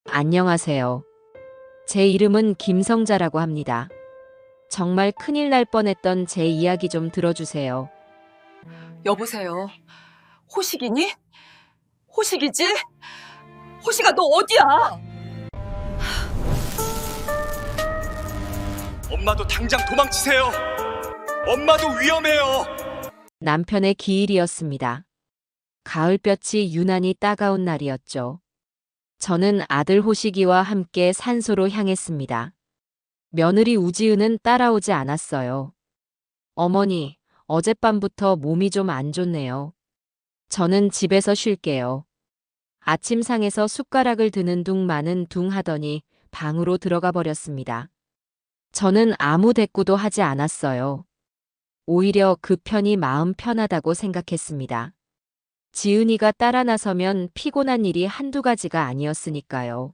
안녕하세요. 제 이름은 김성자라고 합니다. 정말 큰일 날 뻔했던 제 이야기 좀 들어주세요. 여보세요. 호식이니? 호식이지? 호식아, 너 어디야? 엄마도 당장 도망치세요. 엄마도 위험해요. 남편의 기일이었습니다. 가을볕이 유난히 따가운 날이었죠. 저는 아들 호식이와 함께 산소로 향했습니다. 며느리 우지은은 따라오지 않았어요. 어머니, 어젯밤부터 몸이 좀 안 좋네요. 저는 집에서 쉴게요. 아침상에서 숟가락을 드는 둥 마는 둥 하더니 방으로 들어가 버렸습니다. 저는 아무 대꾸도 하지 않았어요. 오히려 그 편이 마음 편하다고 생각했습니다. 지은이가 따라 나서면 피곤한 일이 한두 가지가 아니었으니까요.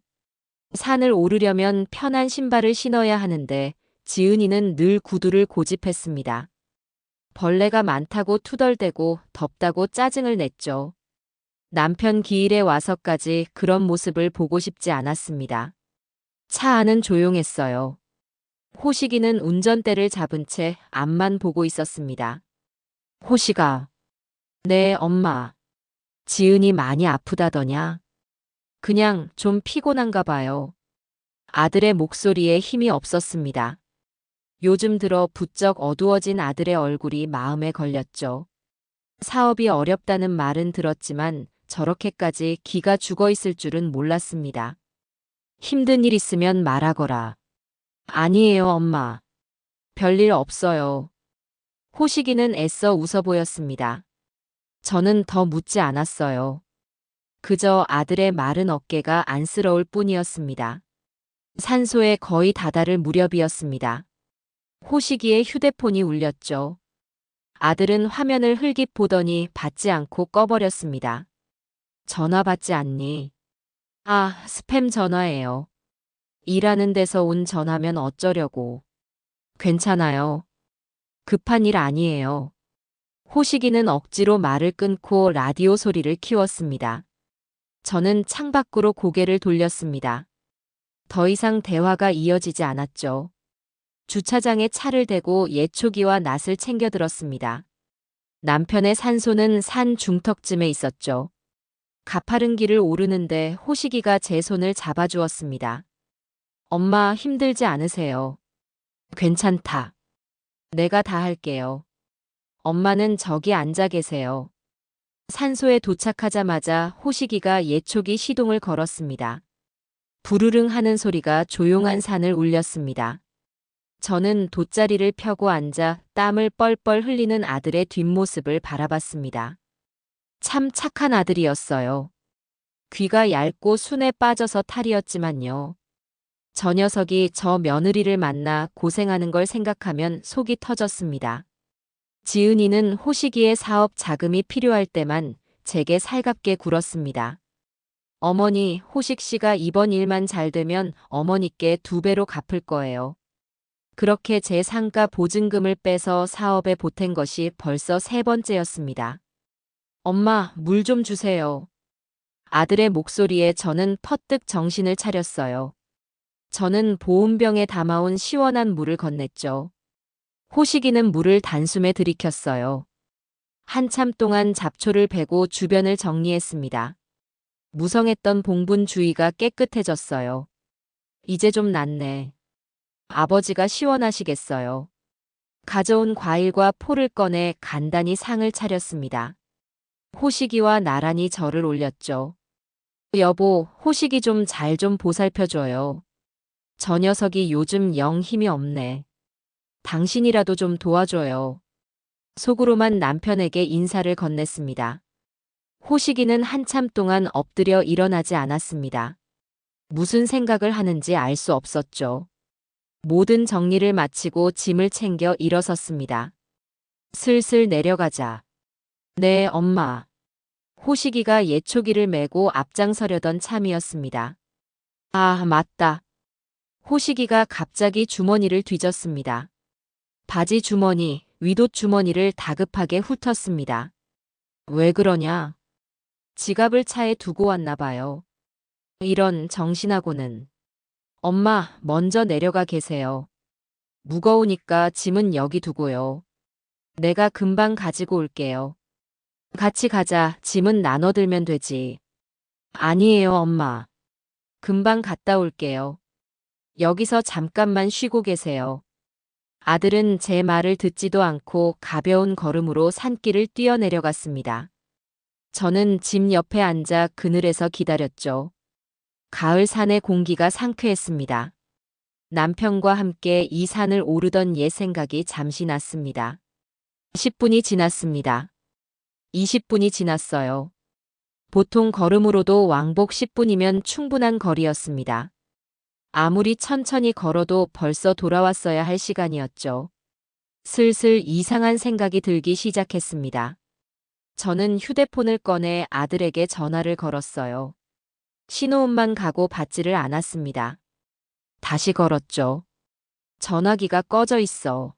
산을 오르려면 편한 신발을 신어야 하는데 지은이는 늘 구두를 고집했습니다. 벌레가 많다고 투덜대고 덥다고 짜증을 냈죠. 남편 기일에 와서까지 그런 모습을 보고 싶지 않았습니다. 차 안은 조용했어요. 호식이는 운전대를 잡은 채 앞만 보고 있었습니다. 호식아. 네, 엄마. 지은이 많이 아프다더냐? 그냥 좀 피곤한가 봐요. 아들의 목소리에 힘이 없었습니다. 요즘 들어 부쩍 어두워진 아들의 얼굴이 마음에 걸렸죠. 사업이 어렵다는 말은 들었지만 저렇게까지 기가 죽어 있을 줄은 몰랐습니다. 힘든 일 있으면 말하거라. 아니에요, 엄마. 별일 없어요. 호식이는 애써 웃어 보였습니다. 저는 더 묻지 않았어요. 그저 아들의 마른 어깨가 안쓰러울 뿐이었습니다. 산소에 거의 다다를 무렵이었습니다. 호식이의 휴대폰이 울렸죠. 아들은 화면을 흘깃 보더니 받지 않고 꺼버렸습니다. 전화 받지 않니? 아, 스팸 전화예요. 일하는 데서 온 전화면 어쩌려고. 괜찮아요. 급한 일 아니에요. 호식이는 억지로 말을 끊고 라디오 소리를 키웠습니다. 저는 창밖으로 고개를 돌렸습니다. 더 이상 대화가 이어지지 않았죠. 주차장에 차를 대고 예초기와 낫을 챙겨 들었습니다. 남편의 산소는 산 중턱쯤에 있었죠. 가파른 길을 오르는데 호식이가 제 손을 잡아주었습니다. 엄마 힘들지 않으세요? 괜찮다. 내가 다 할게요. 엄마는 저기 앉아 계세요. 산소에 도착하자마자 호식이가 예초기 시동을 걸었습니다. 부르릉 하는 소리가 조용한 산을 울렸습니다. 저는 돗자리를 펴고 앉아 땀을 뻘뻘 흘리는 아들의 뒷모습을 바라봤습니다. 참 착한 아들이었어요. 귀가 얇고 순에 빠져서 탈이었지만요. 저 녀석이 저 며느리를 만나 고생하는 걸 생각하면 속이 터졌습니다. 지은이는 호식이의 사업 자금이 필요할 때만 제게 살갑게 굴었습니다. 어머니, 호식 씨가 이번 일만 잘 되면 어머니께 2배로 갚을 거예요. 그렇게 제 상가 보증금을 빼서 사업에 보탠 것이 벌써 3번째였습니다. 엄마, 물 좀 주세요. 아들의 목소리에 저는 퍼뜩 정신을 차렸어요. 저는 보온병에 담아온 시원한 물을 건넸죠. 호식이는 물을 단숨에 들이켰어요. 한참 동안 잡초를 베고 주변을 정리했습니다. 무성했던 봉분 주위가 깨끗해졌어요. 이제 좀 낫네. 아버지가 시원하시겠어요. 가져온 과일과 포를 꺼내 간단히 상을 차렸습니다. 호식이와 나란히 절을 올렸죠. 여보, 호식이 좀 잘 좀 보살펴줘요. 저 녀석이 요즘 영 힘이 없네. 당신이라도 좀 도와줘요. 속으로만 남편에게 인사를 건넸습니다. 호식이는 한참 동안 엎드려 일어나지 않았습니다. 무슨 생각을 하는지 알 수 없었죠. 모든 정리를 마치고 짐을 챙겨 일어섰습니다. 슬슬 내려가자. 네, 엄마. 호식이가 예초기를 메고 앞장서려던 참이었습니다. 아, 맞다. 호식이가 갑자기 주머니를 뒤졌습니다. 바지 주머니, 윗옷 주머니를 다급하게 훑었습니다. 왜 그러냐? 지갑을 차에 두고 왔나 봐요. 이런 정신하고는. 엄마, 먼저 내려가 계세요. 무거우니까 짐은 여기 두고요. 내가 금방 가지고 올게요. 같이 가자. 짐은 나눠 들면 되지. 아니에요, 엄마. 금방 갔다 올게요. 여기서 잠깐만 쉬고 계세요. 아들은 제 말을 듣지도 않고 가벼운 걸음으로 산길을 뛰어내려갔습니다. 저는 집 옆에 앉아 그늘에서 기다렸죠. 가을 산의 공기가 상쾌했습니다. 남편과 함께 이 산을 오르던 옛 생각이 잠시 났습니다. 10분이 지났습니다. 20분이 지났어요. 보통 걸음으로도 왕복 10분이면 충분한 거리였습니다. 아무리 천천히 걸어도 벌써 돌아왔어야 할 시간이었죠. 슬슬 이상한 생각이 들기 시작했습니다. 저는 휴대폰을 꺼내 아들에게 전화를 걸었어요. 신호음만 가고 받지를 않았습니다. 다시 걸었죠. 전화기가 꺼져 있어.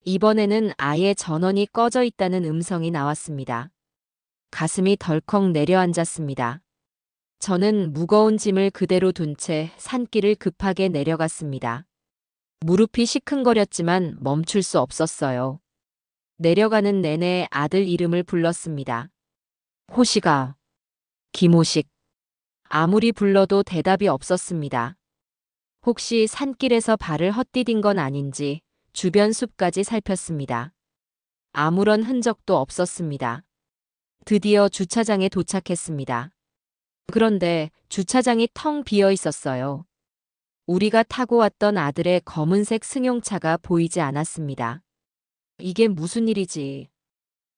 이번에는 아예 전원이 꺼져 있다는 음성이 나왔습니다. 가슴이 덜컥 내려앉았습니다. 저는 무거운 짐을 그대로 둔 채 산길을 급하게 내려갔습니다. 무릎이 시큰거렸지만 멈출 수 없었어요. 내려가는 내내 아들 이름을 불렀습니다. 호식아. 김호식. 아무리 불러도 대답이 없었습니다. 혹시 산길에서 발을 헛디딘 건 아닌지 주변 숲까지 살폈습니다. 아무런 흔적도 없었습니다. 드디어 주차장에 도착했습니다. 그런데 주차장이 텅 비어 있었어요. 우리가 타고 왔던 아들의 검은색 승용차가 보이지 않았습니다. 이게 무슨 일이지?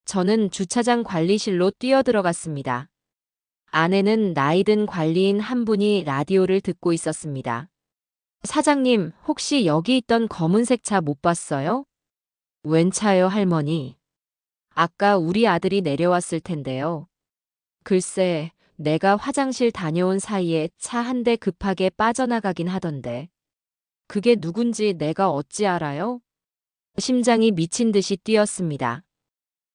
저는 주차장 관리실로 뛰어들어갔습니다. 안에는 나이든 관리인 한 분이 라디오를 듣고 있었습니다. 사장님, 혹시 여기 있던 검은색 차 못 봤어요? 웬 차요, 할머니? 아까 우리 아들이 내려왔을 텐데요. 글쎄, 내가 화장실 다녀온 사이에 차 한 대 급하게 빠져나가긴 하던데. 그게 누군지 내가 어찌 알아요? 심장이 미친 듯이 뛰었습니다.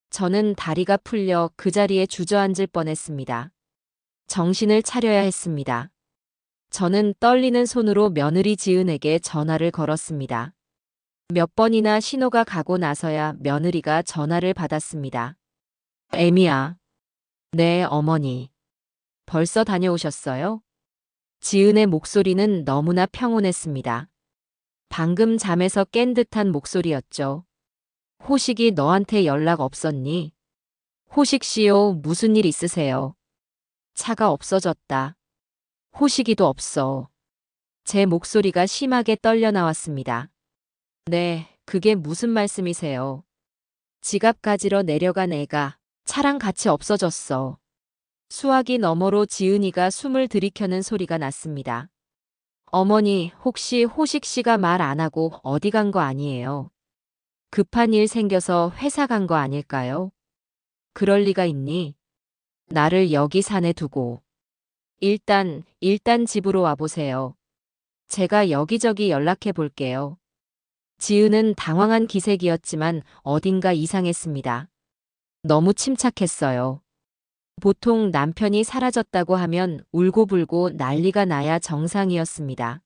저는 다리가 풀려 그 자리에 주저앉을 뻔했습니다. 정신을 차려야 했습니다. 저는 떨리는 손으로 며느리 지은에게 전화를 걸었습니다. 몇 번이나 신호가 가고 나서야 며느리가 전화를 받았습니다. 애미야. 네, 어머니. 벌써 다녀오셨어요? 지은의 목소리는 너무나 평온했습니다. 방금 잠에서 깬 듯한 목소리였죠. 호식이 너한테 연락 없었니? 호식 씨요, 무슨 일 있으세요? 차가 없어졌다. 호식이도 없어. 제 목소리가 심하게 떨려 나왔습니다. 네, 그게 무슨 말씀이세요? 지갑 가지러 내려간 애가 차랑 같이 없어졌어. 수화기 너머로 지은이가 숨을 들이켜는 소리가 났습니다. 어머니, 혹시 호식 씨가 말 안 하고 어디 간 거 아니에요? 급한 일 생겨서 회사 간 거 아닐까요? 그럴 리가 있니? 나를 여기 산에 두고. 일단 집으로 와보세요. 제가 여기저기 연락해 볼게요. 지은은 당황한 기색이었지만 어딘가 이상했습니다. 너무 침착했어요. 보통 남편이 사라졌다고 하면 울고불고 난리가 나야 정상이었습니다.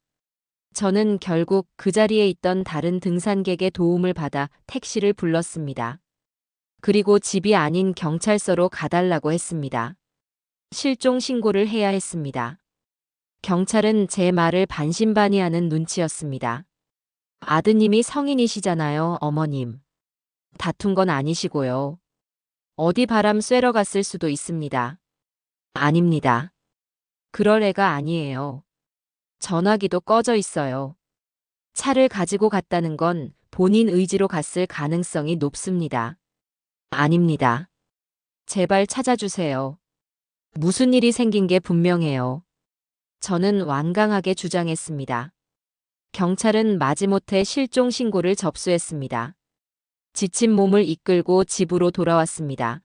저는 결국 그 자리에 있던 다른 등산객의 도움을 받아 택시를 불렀습니다. 그리고 집이 아닌 경찰서로 가달라고 했습니다. 실종 신고를 해야 했습니다. 경찰은 제 말을 반신반의하는 눈치였습니다. 아드님이 성인이시잖아요, 어머님. 다툰 건 아니시고요. 어디 바람 쐬러 갔을 수도 있습니다. 아닙니다. 그럴 애가 아니에요. 전화기도 꺼져 있어요. 차를 가지고 갔다는 건 본인 의지로 갔을 가능성이 높습니다. 아닙니다. 제발 찾아주세요. 무슨 일이 생긴 게 분명해요. 저는 완강하게 주장했습니다. 경찰은 마지못해 실종 신고를 접수했습니다. 지친 몸을 이끌고 집으로 돌아왔습니다.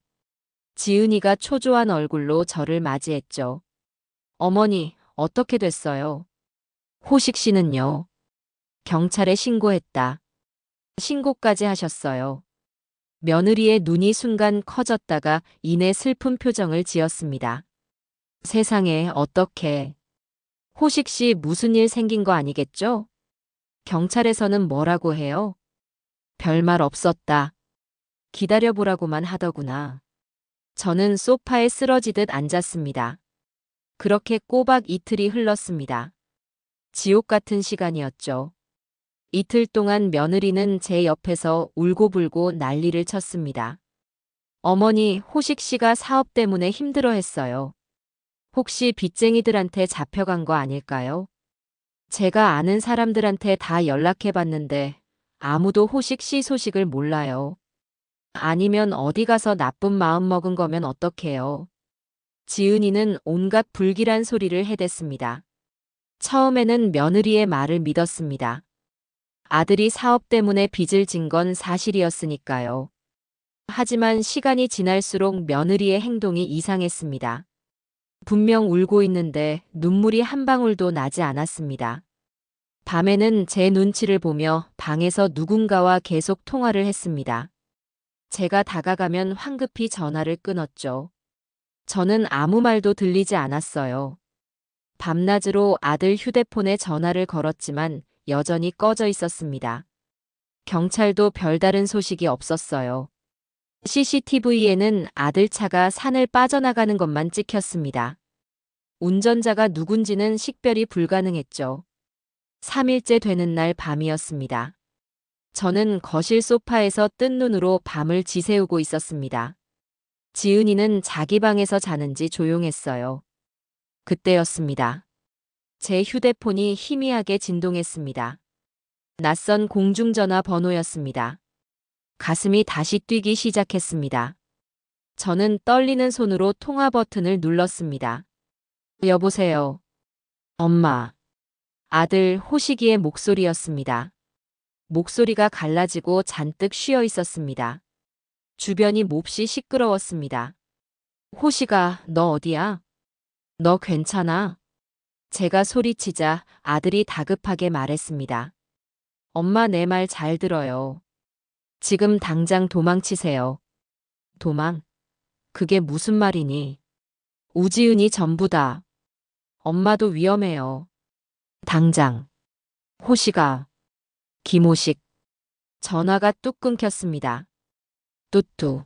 지은이가 초조한 얼굴로 저를 맞이했죠. 어머니, 어떻게 됐어요? 호식 씨는요? 경찰에 신고했다. 신고까지 하셨어요. 며느리의 눈이 순간 커졌다가 이내 슬픈 표정을 지었습니다. 세상에, 어떻게. 호식 씨 무슨 일 생긴 거 아니겠죠? 경찰에서는 뭐라고 해요? 별말 없었다. 기다려보라고만 하더구나. 저는 소파에 쓰러지듯 앉았습니다. 그렇게 꼬박 이틀이 흘렀습니다. 지옥 같은 시간이었죠. 이틀 동안 며느리는 제 옆에서 울고불고 난리를 쳤습니다. 어머니, 호식 씨가 사업 때문에 힘들어했어요. 혹시 빚쟁이들한테 잡혀간 거 아닐까요? 제가 아는 사람들한테 다 연락해봤는데 아무도 호식 씨 소식을 몰라요. 아니면 어디 가서 나쁜 마음 먹은 거면 어떡해요. 지은이는 온갖 불길한 소리를 해댔습니다. 처음에는 며느리의 말을 믿었습니다. 아들이 사업 때문에 빚을 진 건 사실이었으니까요. 하지만 시간이 지날수록 며느리의 행동이 이상했습니다. 분명 울고 있는데 눈물이 한 방울도 나지 않았습니다. 밤에는 제 눈치를 보며 방에서 누군가와 계속 통화를 했습니다. 제가 다가가면 황급히 전화를 끊었죠. 저는 아무 말도 들리지 않았어요. 밤낮으로 아들 휴대폰에 전화를 걸었지만 여전히 꺼져 있었습니다. 경찰도 별다른 소식이 없었어요. CCTV에는 아들 차가 산을 빠져나가는 것만 찍혔습니다. 운전자가 누군지는 식별이 불가능했죠. 3일째 되는 날 밤이었습니다. 저는 거실 소파에서 뜬 눈으로 밤을 지새우고 있었습니다. 지은이는 자기 방에서 자는지 조용했어요. 그때였습니다. 제 휴대폰이 희미하게 진동했습니다. 낯선 공중전화 번호였습니다. 가슴이 다시 뛰기 시작했습니다. 저는 떨리는 손으로 통화 버튼을 눌렀습니다. 여보세요. 엄마. 아들 호식이의 목소리였습니다. 목소리가 갈라지고 잔뜩 쉬어 있었습니다. 주변이 몹시 시끄러웠습니다. 호식아, 너 어디야? 너 괜찮아? 제가 소리치자 아들이 다급하게 말했습니다. 엄마 내 말 잘 들어요. 지금 당장 도망치세요. 도망? 그게 무슨 말이니? 우지은이 전부다. 엄마도 위험해요. 당장. 호식아. 김호식. 전화가 뚝 끊겼습니다. 뚜뚜.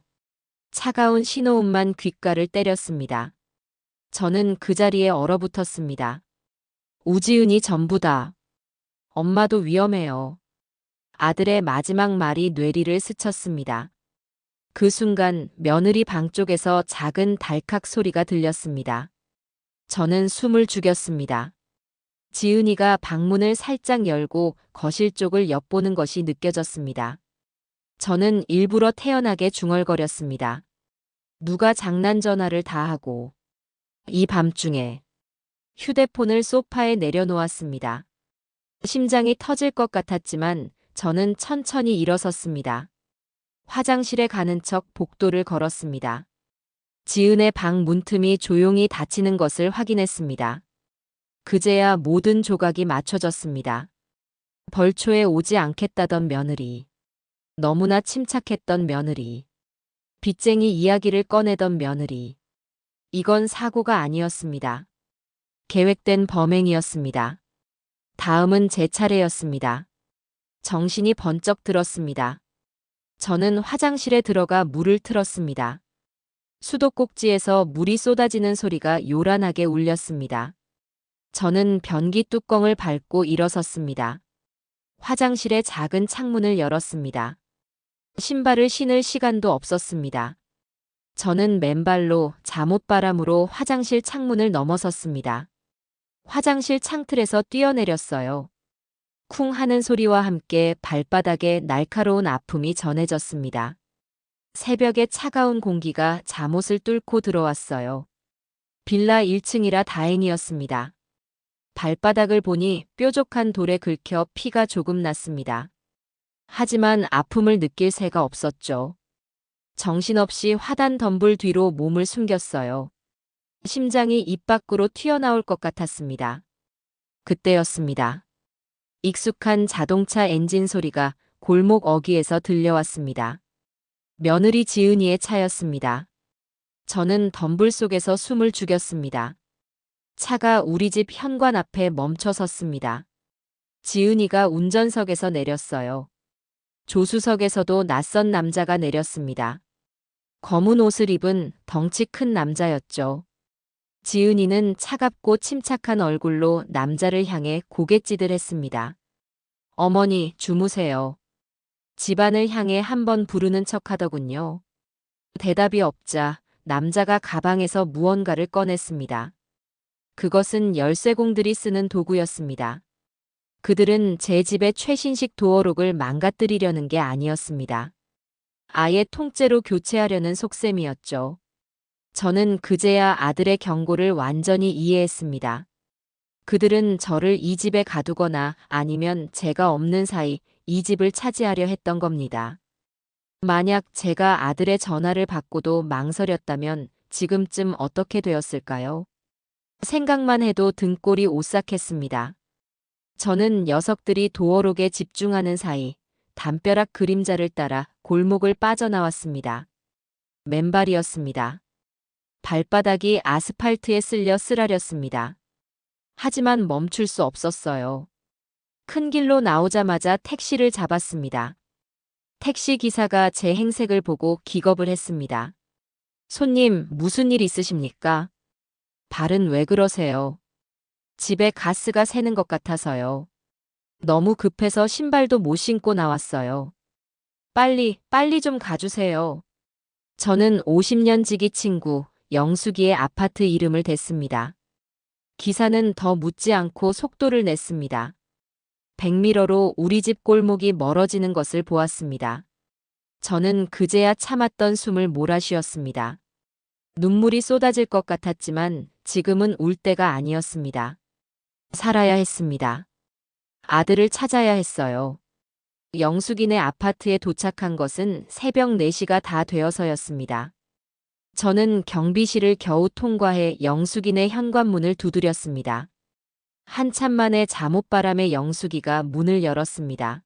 차가운 신호음만 귓가를 때렸습니다. 저는 그 자리에 얼어붙었습니다. 우지은이 전부다. 엄마도 위험해요. 아들의 마지막 말이 뇌리를 스쳤습니다. 그 순간 며느리 방 쪽에서 작은 달칵 소리가 들렸습니다. 저는 숨을 죽였습니다. 지은이가 방문을 살짝 열고 거실 쪽을 엿보는 것이 느껴졌습니다. 저는 일부러 태연하게 중얼거렸습니다. 누가 장난 전화를 다 하고. 이 밤중에 휴대폰을 소파에 내려놓았습니다. 심장이 터질 것 같았지만 저는 천천히 일어섰습니다. 화장실에 가는 척 복도를 걸었습니다. 지은의 방 문틈이 조용히 닫히는 것을 확인했습니다. 그제야 모든 조각이 맞춰졌습니다. 벌초에 오지 않겠다던 며느리. 너무나 침착했던 며느리. 빚쟁이 이야기를 꺼내던 며느리. 이건 사고가 아니었습니다. 계획된 범행이었습니다. 다음은 제 차례였습니다. 정신이 번쩍 들었습니다. 저는 화장실에 들어가 물을 틀었습니다. 수도꼭지에서 물이 쏟아지는 소리가 요란하게 울렸습니다. 저는 변기 뚜껑을 밟고 일어섰습니다. 화장실의 작은 창문을 열었습니다. 신발을 신을 시간도 없었습니다. 저는 맨발로 잠옷바람으로 화장실 창문을 넘어섰습니다. 화장실 창틀에서 뛰어내렸어요. 쿵 하는 소리와 함께 발바닥에 날카로운 아픔이 전해졌습니다. 새벽의 차가운 공기가 잠옷을 뚫고 들어왔어요. 빌라 1층이라 다행이었습니다. 발바닥을 보니 뾰족한 돌에 긁혀 피가 조금 났습니다. 하지만 아픔을 느낄 새가 없었죠. 정신없이 화단 덤불 뒤로 몸을 숨겼어요. 심장이 입 밖으로 튀어나올 것 같았습니다. 그때였습니다. 익숙한 자동차 엔진 소리가 골목 어귀에서 들려왔습니다. 며느리 지은이의 차였습니다. 저는 덤불 속에서 숨을 죽였습니다. 차가 우리 집 현관 앞에 멈춰 섰습니다. 지은이가 운전석에서 내렸어요. 조수석에서도 낯선 남자가 내렸습니다. 검은 옷을 입은 덩치 큰 남자였죠. 지은이는 차갑고 침착한 얼굴로 남자를 향해 고갯짓을 했습니다. 어머니, 주무세요. 집안을 향해 한번 부르는 척 하더군요. 대답이 없자 남자가 가방에서 무언가를 꺼냈습니다. 그것은 열쇠공들이 쓰는 도구였습니다. 그들은 제 집의 최신식 도어록을 망가뜨리려는 게 아니었습니다. 아예 통째로 교체하려는 속셈이었죠. 저는 그제야 아들의 경고를 완전히 이해했습니다. 그들은 저를 이 집에 가두거나 아니면 제가 없는 사이 이 집을 차지하려 했던 겁니다. 만약 제가 아들의 전화를 받고도 망설였다면 지금쯤 어떻게 되었을까요? 생각만 해도 등골이 오싹했습니다. 저는 녀석들이 도어록에 집중하는 사이 담벼락 그림자를 따라 골목을 빠져나왔습니다. 맨발이었습니다. 발바닥이 아스팔트에 쓸려 쓰라렸습니다. 하지만 멈출 수 없었어요. 큰 길로 나오자마자 택시를 잡았습니다. 택시 기사가 제 행색을 보고 기겁을 했습니다. 손님, 무슨 일 있으십니까? 발은 왜 그러세요? 집에 가스가 새는 것 같아서요. 너무 급해서 신발도 못 신고 나왔어요. 빨리 좀 가주세요. 저는 50년 지기 친구 영숙이의 아파트 이름을 댔습니다. 기사는 더 묻지 않고 속도를 냈습니다. 100미러로 우리 집 골목이 멀어지는 것을 보았습니다. 저는 그제야 참았던 숨을 몰아쉬었습니다. 눈물이 쏟아질 것 같았지만 지금은 울 때가 아니었습니다. 살아야 했습니다. 아들을 찾아야 했어요. 영숙이네 아파트에 도착한 것은 새벽 4시가 다 되어서였습니다. 저는 경비실을 겨우 통과해 영숙이네 현관문을 두드렸습니다. 한참 만에 잠옷바람에 영숙이가 문을 열었습니다.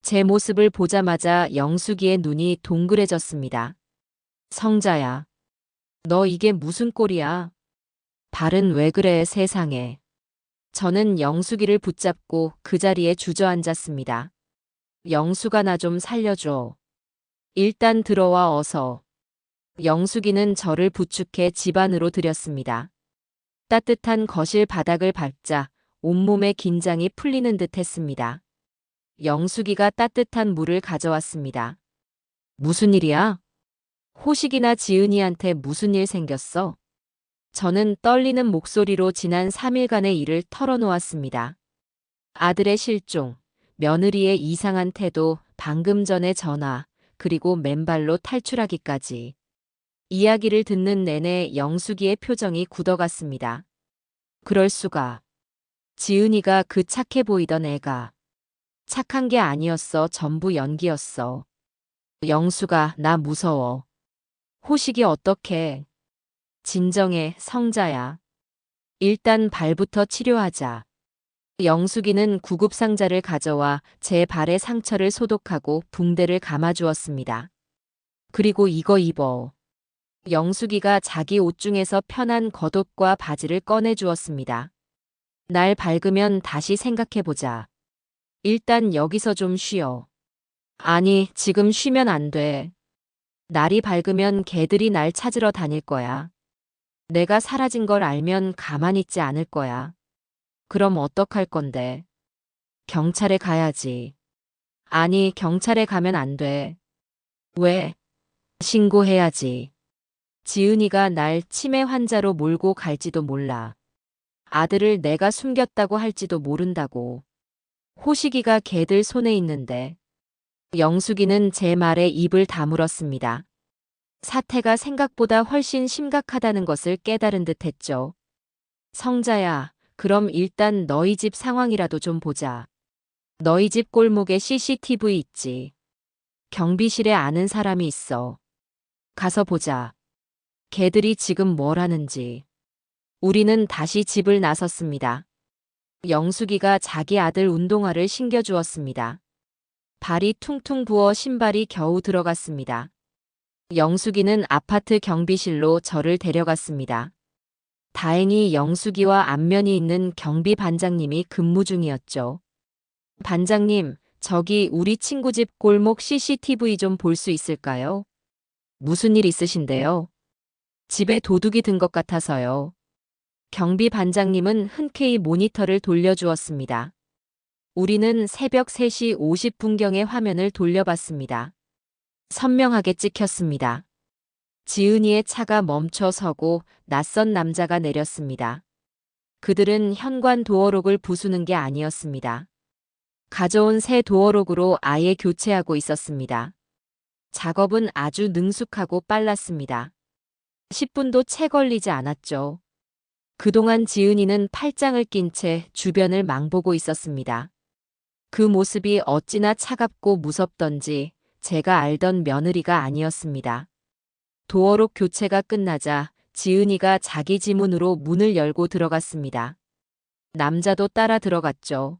제 모습을 보자마자 영숙이의 눈이 동그래졌습니다. 성자야. 너 이게 무슨 꼴이야? 발은 왜 그래 세상에. 저는 영숙이를 붙잡고 그 자리에 주저앉았습니다. 영숙아 나 좀 살려줘. 일단 들어와 어서. 영숙이는 저를 부축해 집 안으로 들였습니다. 따뜻한 거실 바닥을 밟자 온몸의 긴장이 풀리는 듯 했습니다. 영숙이가 따뜻한 물을 가져왔습니다. 무슨 일이야? 호식이나 지은이한테 무슨 일 생겼어? 저는 떨리는 목소리로 지난 3일간의 일을 털어놓았습니다. 아들의 실종, 며느리의 이상한 태도, 방금 전의 전화, 그리고 맨발로 탈출하기까지. 이야기를 듣는 내내 영숙이의 표정이 굳어갔습니다. 그럴 수가. 지은이가 그 착해 보이던 애가. 착한 게 아니었어. 전부 연기였어. 영숙아, 나 무서워. 호식이 어떡해. 진정해, 성자야. 일단 발부터 치료하자. 영숙이는 구급상자를 가져와 제 발의 상처를 소독하고 붕대를 감아주었습니다. 그리고 이거 입어. 영숙이가 자기 옷 중에서 편한 겉옷과 바지를 꺼내주었습니다. 날 밝으면 다시 생각해보자. 일단 여기서 좀 쉬어. 아니, 지금 쉬면 안 돼. 날이 밝으면 개들이 날 찾으러 다닐 거야. 내가 사라진 걸 알면 가만히 있지 않을 거야. 그럼 어떡할 건데? 경찰에 가야지. 아니, 경찰에 가면 안 돼. 왜? 신고해야지. 지은이가 날 치매 환자로 몰고 갈지도 몰라. 아들을 내가 숨겼다고 할지도 모른다고. 호식이가 걔들 손에 있는데. 영숙이는 제 말에 입을 다물었습니다. 사태가 생각보다 훨씬 심각하다는 것을 깨달은 듯 했죠. 성자야, 그럼 일단 너희 집 상황이라도 좀 보자. 너희 집 골목에 CCTV 있지. 경비실에 아는 사람이 있어. 가서 보자. 걔들이 지금 뭘 하는지. 우리는 다시 집을 나섰습니다. 영숙이가 자기 아들 운동화를 신겨주었습니다. 발이 퉁퉁 부어 신발이 겨우 들어갔습니다. 영숙이는 아파트 경비실로 저를 데려갔습니다. 다행히 영숙이와 안면이 있는 경비 반장님이 근무 중이었죠. 반장님, 저기 우리 친구 집 골목 CCTV 좀 볼 수 있을까요? 무슨 일 있으신데요? 집에 도둑이 든 것 같아서요. 경비 반장님은 흔쾌히 모니터를 돌려주었습니다. 우리는 새벽 3시 50분경에 화면을 돌려봤습니다. 선명하게 찍혔습니다. 지은이의 차가 멈춰 서고 낯선 남자가 내렸습니다. 그들은 현관 도어록을 부수는 게 아니었습니다. 가져온 새 도어록으로 아예 교체하고 있었습니다. 작업은 아주 능숙하고 빨랐습니다. 10분도 채 걸리지 않았죠. 그동안 지은이는 팔짱을 낀 채 주변을 망보고 있었습니다. 그 모습이 어찌나 차갑고 무섭던지 제가 알던 며느리가 아니었습니다. 도어록 교체가 끝나자 지은이가 자기 지문으로 문을 열고 들어갔습니다. 남자도 따라 들어갔죠.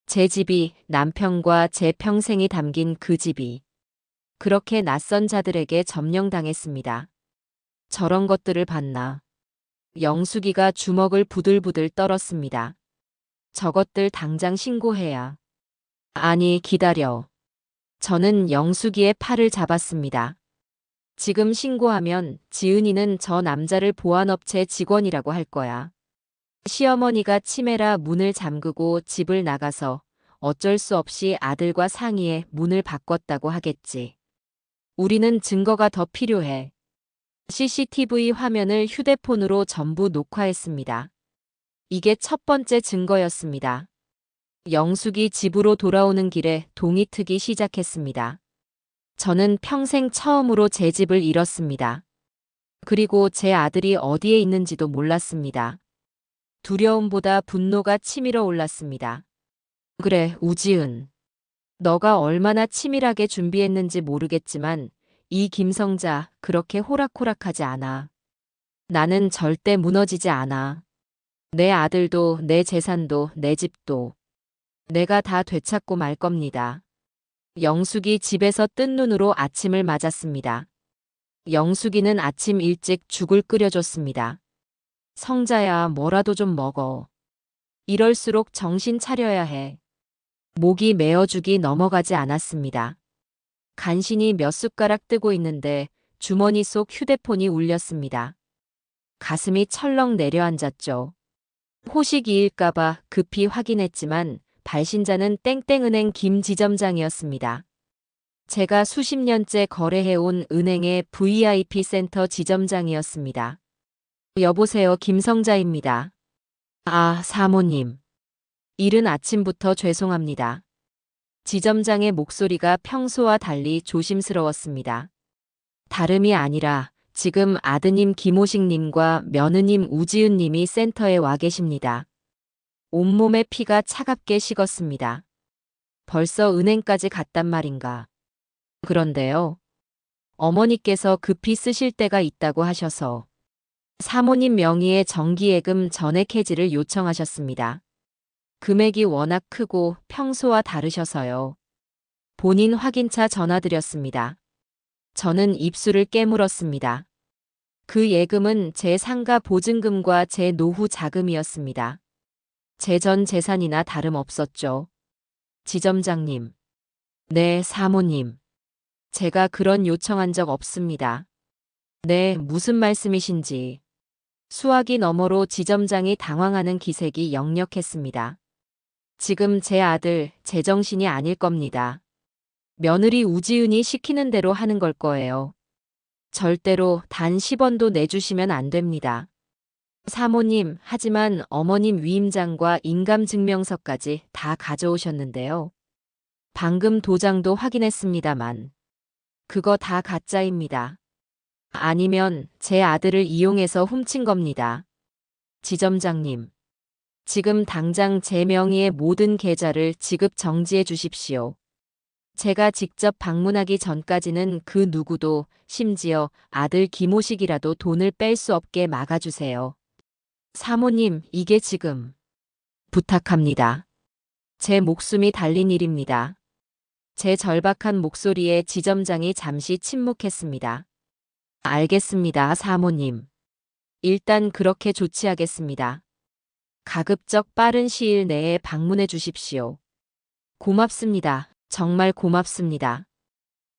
제 집이, 남편과 제 평생이 담긴 그 집이 그렇게 낯선 자들에게 점령당했습니다. 저런 것들을 봤나. 영숙이가 주먹을 부들부들 떨었습니다. 저것들 당장 신고해야. 아니, 기다려. 저는 영숙이의 팔을 잡았습니다. 지금 신고하면 지은이는 저 남자를 보안업체 직원이라고 할 거야. 시어머니가 치매라 문을 잠그고 집을 나가서 어쩔 수 없이 아들과 상의해 문을 바꿨다고 하겠지. 우리는 증거가 더 필요해. CCTV 화면을 휴대폰으로 전부 녹화했습니다. 이게 첫 번째 증거였습니다. 영숙이 집으로 돌아오는 길에 동이 트기 시작했습니다. 저는 평생 처음으로 제 집을 잃었습니다. 그리고 제 아들이 어디에 있는지도 몰랐습니다. 두려움보다 분노가 치밀어 올랐습니다. 그래, 우지은. 너가 얼마나 치밀하게 준비했는지 모르겠지만 이 김성자 그렇게 호락호락하지 않아. 나는 절대 무너지지 않아. 내 아들도 내 재산도 내 집도 내가 다 되찾고 말 겁니다. 영숙이 집에서 뜬 눈으로 아침을 맞았습니다. 영숙이는 아침 일찍 죽을 끓여줬습니다. 성자야, 뭐라도 좀 먹어. 이럴수록 정신 차려야 해. 목이 메어 죽이 넘어가지 않았습니다. 간신히 몇 숟가락 뜨고 있는데 주머니 속 휴대폰이 울렸습니다. 가슴이 철렁 내려앉았죠. 호식이일까봐 급히 확인했지만 발신자는 땡땡은행 김 지점장이었습니다. 제가 수십 년째 거래해온 은행의 VIP 센터 지점장이었습니다. 여보세요, 김성자입니다. 아, 사모님. 이른 아침부터 죄송합니다. 지점장의 목소리가 평소와 달리 조심스러웠습니다. 다름이 아니라 지금 아드님 김호식님과 며느님 우지은님이 센터에 와 계십니다. 온몸에 피가 차갑게 식었습니다. 벌써 은행까지 갔단 말인가. 그런데요. 어머니께서 급히 쓰실 때가 있다고 하셔서 사모님 명의의 정기예금 전액 해지를 요청하셨습니다. 금액이 워낙 크고 평소와 다르셔서요. 본인 확인차 전화드렸습니다. 저는 입술을 깨물었습니다. 그 예금은 제 상가 보증금과 제 노후 자금이었습니다. 제 전 재산이나 다름없었죠. 지점장님. 네, 사모님. 제가 그런 요청한 적 없습니다. 네, 무슨 말씀이신지. 수화기 너머로 지점장이 당황하는 기색이 역력했습니다. 지금 제 아들, 제정신이 아닐 겁니다. 며느리 우지은이 시키는 대로 하는 걸 거예요. 절대로 단 10원도 내주시면 안 됩니다. 사모님, 하지만 어머님 위임장과 인감증명서까지 다 가져오셨는데요. 방금 도장도 확인했습니다만. 그거 다 가짜입니다. 아니면 제 아들을 이용해서 훔친 겁니다. 지점장님. 지금 당장 제 명의의 모든 계좌를 지급 정지해 주십시오. 제가 직접 방문하기 전까지는 그 누구도, 심지어 아들 김호식이라도 돈을 뺄 수 없게 막아주세요. 사모님, 이게 지금. 부탁합니다. 제 목숨이 달린 일입니다. 제 절박한 목소리에 지점장이 잠시 침묵했습니다. 알겠습니다, 사모님. 일단 그렇게 조치하겠습니다. 가급적 빠른 시일 내에 방문해 주십시오. 고맙습니다. 정말 고맙습니다.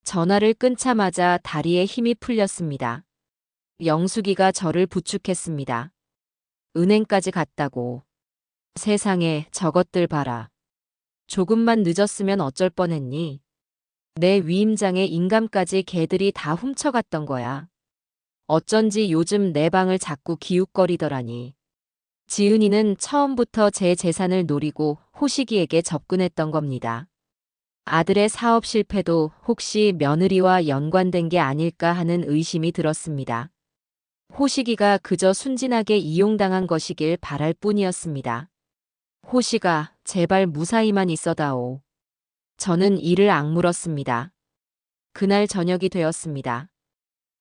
전화를 끊자마자 다리에 힘이 풀렸습니다. 영숙이가 저를 부축했습니다. 은행까지 갔다고. 세상에 저것들 봐라. 조금만 늦었으면 어쩔 뻔했니? 내 위임장에 인감까지 걔들이 다 훔쳐갔던 거야. 어쩐지 요즘 내 방을 자꾸 기웃거리더라니. 지은이는 처음부터 제 재산을 노리고 호식이에게 접근했던 겁니다. 아들의 사업 실패도 혹시 며느리와 연관된 게 아닐까 하는 의심이 들었습니다. 호식이가 그저 순진하게 이용당한 것이길 바랄 뿐이었습니다. 호식아, 제발 무사히만 있어다오. 저는 이를 악물었습니다. 그날 저녁이 되었습니다.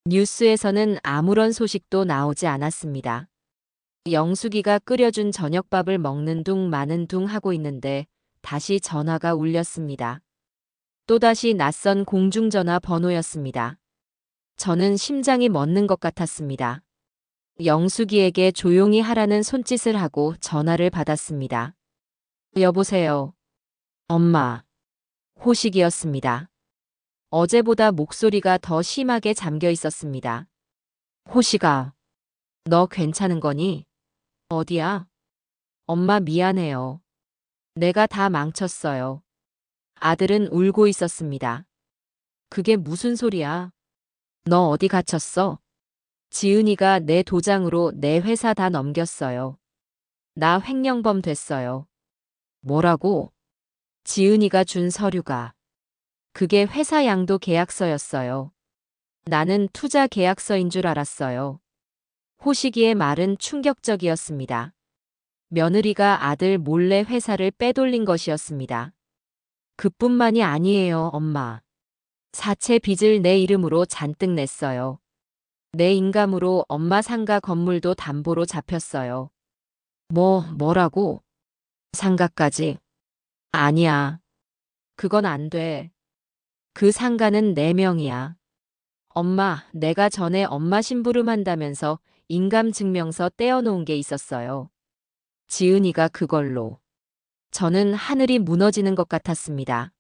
뉴스에서는 아무런 소식도 나오지 않았습니다. 영숙이가 끓여준 저녁밥을 먹는 둥 마는 둥 하고 있는데 다시 전화가 울렸습니다. 또다시 낯선 공중전화 번호였습니다. 저는 심장이 멎는 것 같았습니다. 영숙이에게 조용히 하라는 손짓을 하고 전화를 받았습니다. 여보세요. 엄마. 호식이었습니다. 어제보다 목소리가 더 심하게 잠겨 있었습니다. 호식아, 너 괜찮은 거니? 어디야? 엄마 미안해요. 내가 다 망쳤어요. 아들은 울고 있었습니다. 그게 무슨 소리야? 너 어디 갇혔어? 지은이가 내 도장으로 내 회사 다 넘겼어요. 나 횡령범 됐어요. 뭐라고? 지은이가 준 서류가. 그게 회사 양도 계약서였어요. 나는 투자 계약서인 줄 알았어요. 호식이의 말은 충격적이었습니다. 며느리가 아들 몰래 회사를 빼돌린 것이었습니다. 그뿐만이 아니에요, 엄마. 사채 빚을 내 이름으로 잔뜩 냈어요. 내 인감으로 엄마 상가 건물도 담보로 잡혔어요. 뭐라고? 상가까지? 아니야. 그건 안 돼. 그 상가는 내 명이야. 엄마, 내가 전에 엄마 심부름한다면서 인감증명서 떼어놓은 게 있었어요. 지은이가 그걸로. 저는 하늘이 무너지는 것 같았습니다.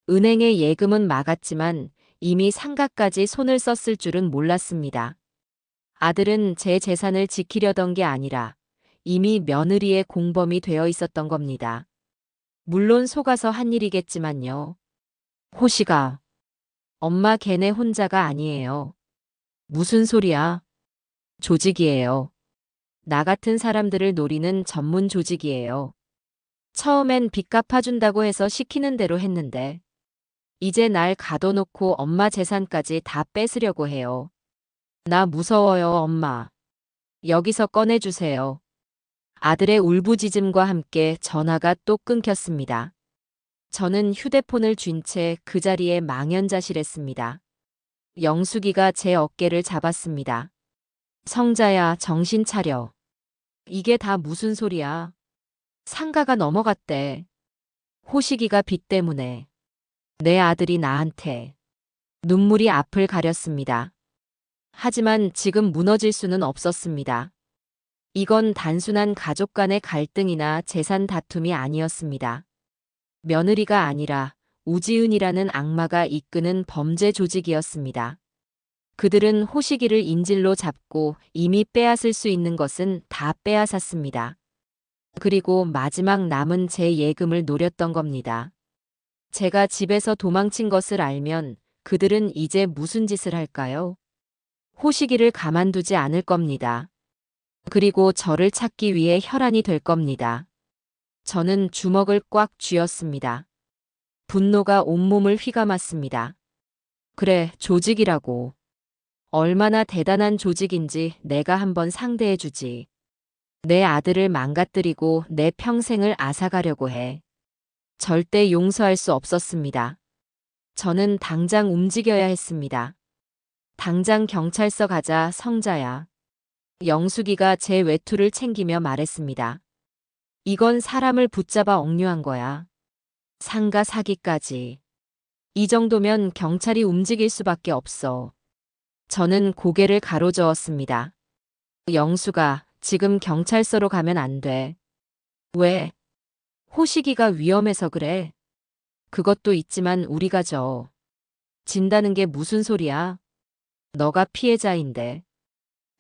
은행의 예금은 막았지만 이미 상가까지 손을 썼을 줄은 몰랐습니다. 아들은 제 재산을 지키려던 게 아니라 이미 며느리의 공범이 되어 있었던 겁니다. 물론 속아서 한 일이겠지만요. 호식아, 엄마 걔네 혼자가 아니에요. 무슨 소리야? 조직이에요. 나 같은 사람들을 노리는 전문 조직이에요. 처음엔 빚 갚아준다고 해서 시키는 대로 했는데 이제 날 가둬놓고 엄마 재산까지 다 뺏으려고 해요. 나 무서워요, 엄마. 여기서 꺼내주세요. 아들의 울부짖음과 함께 전화가 또 끊겼습니다. 저는 휴대폰을 쥔 채 그 자리에 망연자실했습니다. 영숙이가 제 어깨를 잡았습니다. 성자야, 정신 차려. 이게 다 무슨 소리야? 상가가 넘어갔대. 호식이가 빚 때문에. 내 아들이 나한테. 눈물이 앞을 가렸습니다. 하지만 지금 무너질 수는 없었습니다. 이건 단순한 가족 간의 갈등이나 재산 다툼이 아니었습니다. 며느리가 아니라 우지은이라는 악마가 이끄는 범죄 조직이었습니다. 그들은 호식이를 인질로 잡고 이미 빼앗을 수 있는 것은 다 빼앗았습니다. 그리고 마지막 남은 제 예금을 노렸던 겁니다. 제가 집에서 도망친 것을 알면 그들은 이제 무슨 짓을 할까요? 호식이를 가만두지 않을 겁니다. 그리고 저를 찾기 위해 혈안이 될 겁니다. 저는 주먹을 꽉 쥐었습니다. 분노가 온몸을 휘감았습니다. 그래, 조직이라고. 얼마나 대단한 조직인지 내가 한번 상대해주지. 내 아들을 망가뜨리고 내 평생을 앗아가려고 해. 절대 용서할 수 없었습니다. 저는 당장 움직여야 했습니다. 당장 경찰서 가자, 성자야. 영숙이가 제 외투를 챙기며 말했습니다. 이건 사람을 붙잡아 억류한 거야. 상가 사기까지. 이 정도면 경찰이 움직일 수밖에 없어. 저는 고개를 가로저었습니다. 영수가 지금 경찰서로 가면 안 돼. 왜? 호식이가 위험해서 그래. 그것도 있지만 우리가 진다는 게 무슨 소리야? 너가 피해자인데.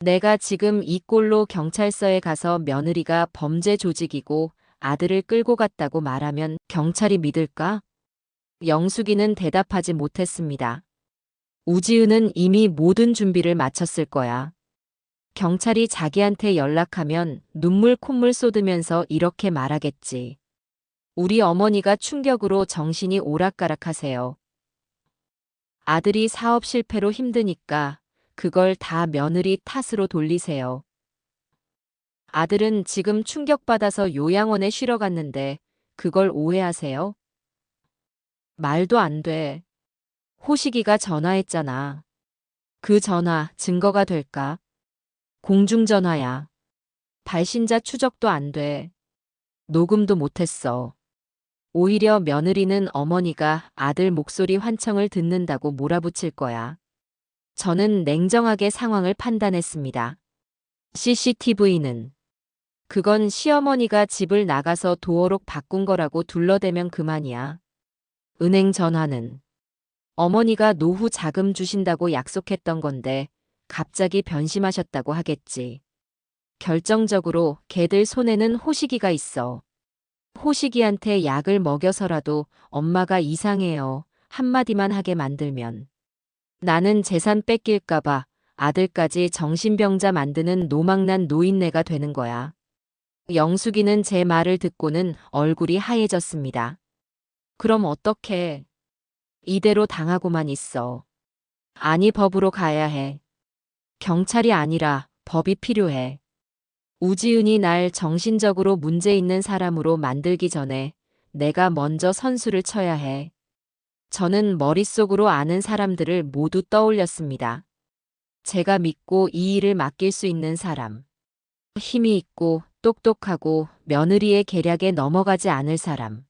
내가 지금 이 꼴로 경찰서에 가서 며느리가 범죄 조직이고 아들을 끌고 갔다고 말하면 경찰이 믿을까? 영숙이는 대답하지 못했습니다. 우지은은 이미 모든 준비를 마쳤을 거야. 경찰이 자기한테 연락하면 눈물 콧물 쏟으면서 이렇게 말하겠지. 우리 어머니가 충격으로 정신이 오락가락하세요. 아들이 사업 실패로 힘드니까 그걸 다 며느리 탓으로 돌리세요. 아들은 지금 충격받아서 요양원에 쉬러 갔는데 그걸 오해하세요? 말도 안 돼. 호식이가 전화했잖아. 그 전화 증거가 될까? 공중전화야. 발신자 추적도 안 돼. 녹음도 못했어. 오히려 며느리는 어머니가 아들 목소리 환청을 듣는다고 몰아붙일 거야. 저는 냉정하게 상황을 판단했습니다. CCTV는 그건 시어머니가 집을 나가서 도어록 바꾼 거라고 둘러대면 그만이야. 은행 전화는 어머니가 노후 자금 주신다고 약속했던 건데 갑자기 변심하셨다고 하겠지. 결정적으로 걔들 손에는 호식이가 있어. 호식이한테 약을 먹여서라도 엄마가 이상해요 한마디만 하게 만들면 나는 재산 뺏길까봐 아들까지 정신병자 만드는 노망난 노인네가 되는 거야. 영숙이는 제 말을 듣고는 얼굴이 하얘졌습니다. 그럼 어떡해? 이대로 당하고만 있어. 아니 법으로 가야 해. 경찰이 아니라 법이 필요해. 우지은이 날 정신적으로 문제 있는 사람으로 만들기 전에 내가 먼저 선수를 쳐야 해. 저는 머릿속으로 아는 사람들을 모두 떠올렸습니다. 제가 믿고 이 일을 맡길 수 있는 사람. 힘이 있고 똑똑하고 며느리의 계략에 넘어가지 않을 사람.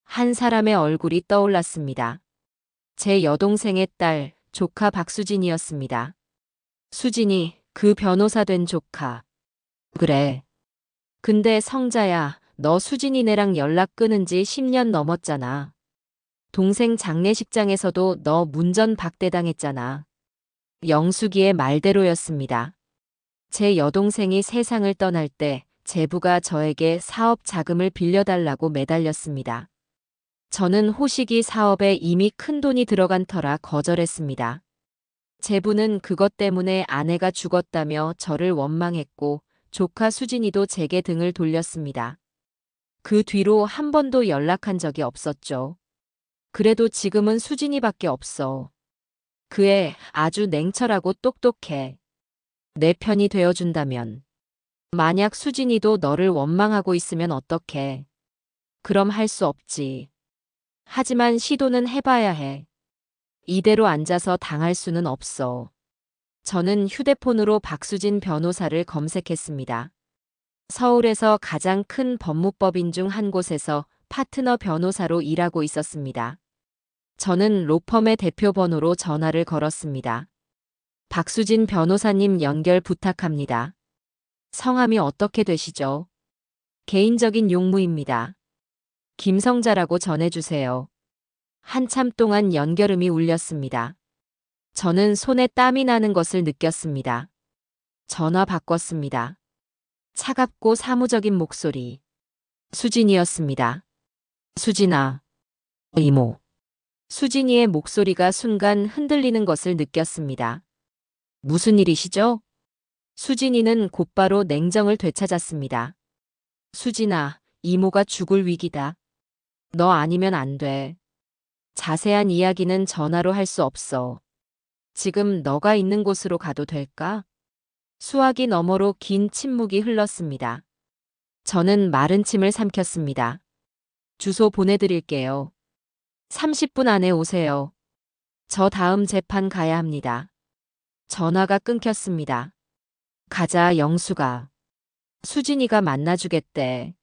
한 사람의 얼굴이 떠올랐습니다. 제 여동생의 딸, 조카 박수진이었습니다. 수진이 그 변호사 된 조카. 그래. 근데 성자야, 너 수진이네랑 연락 끊은 지 10년 넘었잖아. 동생 장례식장에서도 너 문전 박대당했잖아. 영숙이의 말대로였습니다. 제 여동생이 세상을 떠날 때 제부가 저에게 사업 자금을 빌려달라고 매달렸습니다. 저는 호식이 사업에 이미 큰 돈이 들어간 터라 거절했습니다. 제부는 그것 때문에 아내가 죽었다며 저를 원망했고 조카 수진이도 제게 등을 돌렸습니다. 그 뒤로 한 번도 연락한 적이 없었죠. 그래도 지금은 수진이밖에 없어. 그 애 아주 냉철하고 똑똑해. 내 편이 되어준다면. 만약 수진이도 너를 원망하고 있으면 어떡해. 그럼 할 수 없지. 하지만 시도는 해봐야 해. 이대로 앉아서 당할 수는 없어. 저는 휴대폰으로 박수진 변호사를 검색했습니다. 서울에서 가장 큰 법무법인 중 한 곳에서 파트너 변호사로 일하고 있었습니다. 저는 로펌의 대표 번호로 전화를 걸었습니다. 박수진 변호사님 연결 부탁합니다. 성함이 어떻게 되시죠? 개인적인 용무입니다. 김성자라고 전해주세요. 한참 동안 연결음이 울렸습니다. 저는 손에 땀이 나는 것을 느꼈습니다. 전화 바꿨습니다. 차갑고 사무적인 목소리. 수진이었습니다. 수진아. 이모. 수진이의 목소리가 순간 흔들리는 것을 느꼈습니다. 무슨 일이시죠? 수진이는 곧바로 냉정을 되찾았습니다. 수진아, 이모가 죽을 위기다. 너 아니면 안 돼. 자세한 이야기는 전화로 할 수 없어. 지금 너가 있는 곳으로 가도 될까? 수화기 너머로 긴 침묵이 흘렀습니다. 저는 마른 침을 삼켰습니다. 주소 보내드릴게요. 30분 안에 오세요. 저 다음 재판 가야 합니다. 전화가 끊겼습니다. 가자, 영숙아. 수진이가 만나주겠대.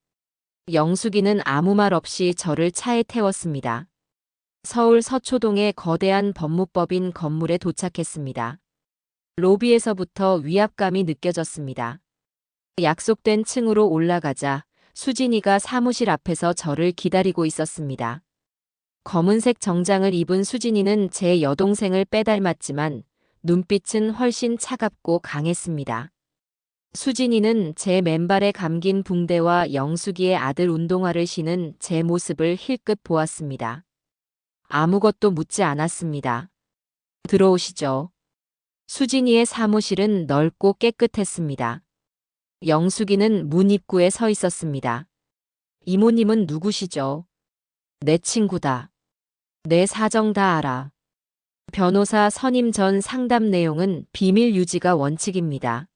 영숙이는 아무 말 없이 저를 차에 태웠습니다. 서울 서초동의 거대한 법무법인 건물에 도착했습니다. 로비에서부터 위압감이 느껴졌습니다. 약속된 층으로 올라가자 수진이가 사무실 앞에서 저를 기다리고 있었습니다. 검은색 정장을 입은 수진이는 제 여동생을 빼닮았지만 눈빛은 훨씬 차갑고 강했습니다. 수진이는 제 맨발에 감긴 붕대와 영숙이의 아들 운동화를 신은 제 모습을 힐끗 보았습니다. 아무것도 묻지 않았습니다. 들어오시죠. 수진이의 사무실은 넓고 깨끗했습니다. 영숙이는 문 입구에 서 있었습니다. 이모님은 누구시죠? 내 친구다. 내 사정 다 알아. 변호사 선임 전 상담 내용은 비밀 유지가 원칙입니다.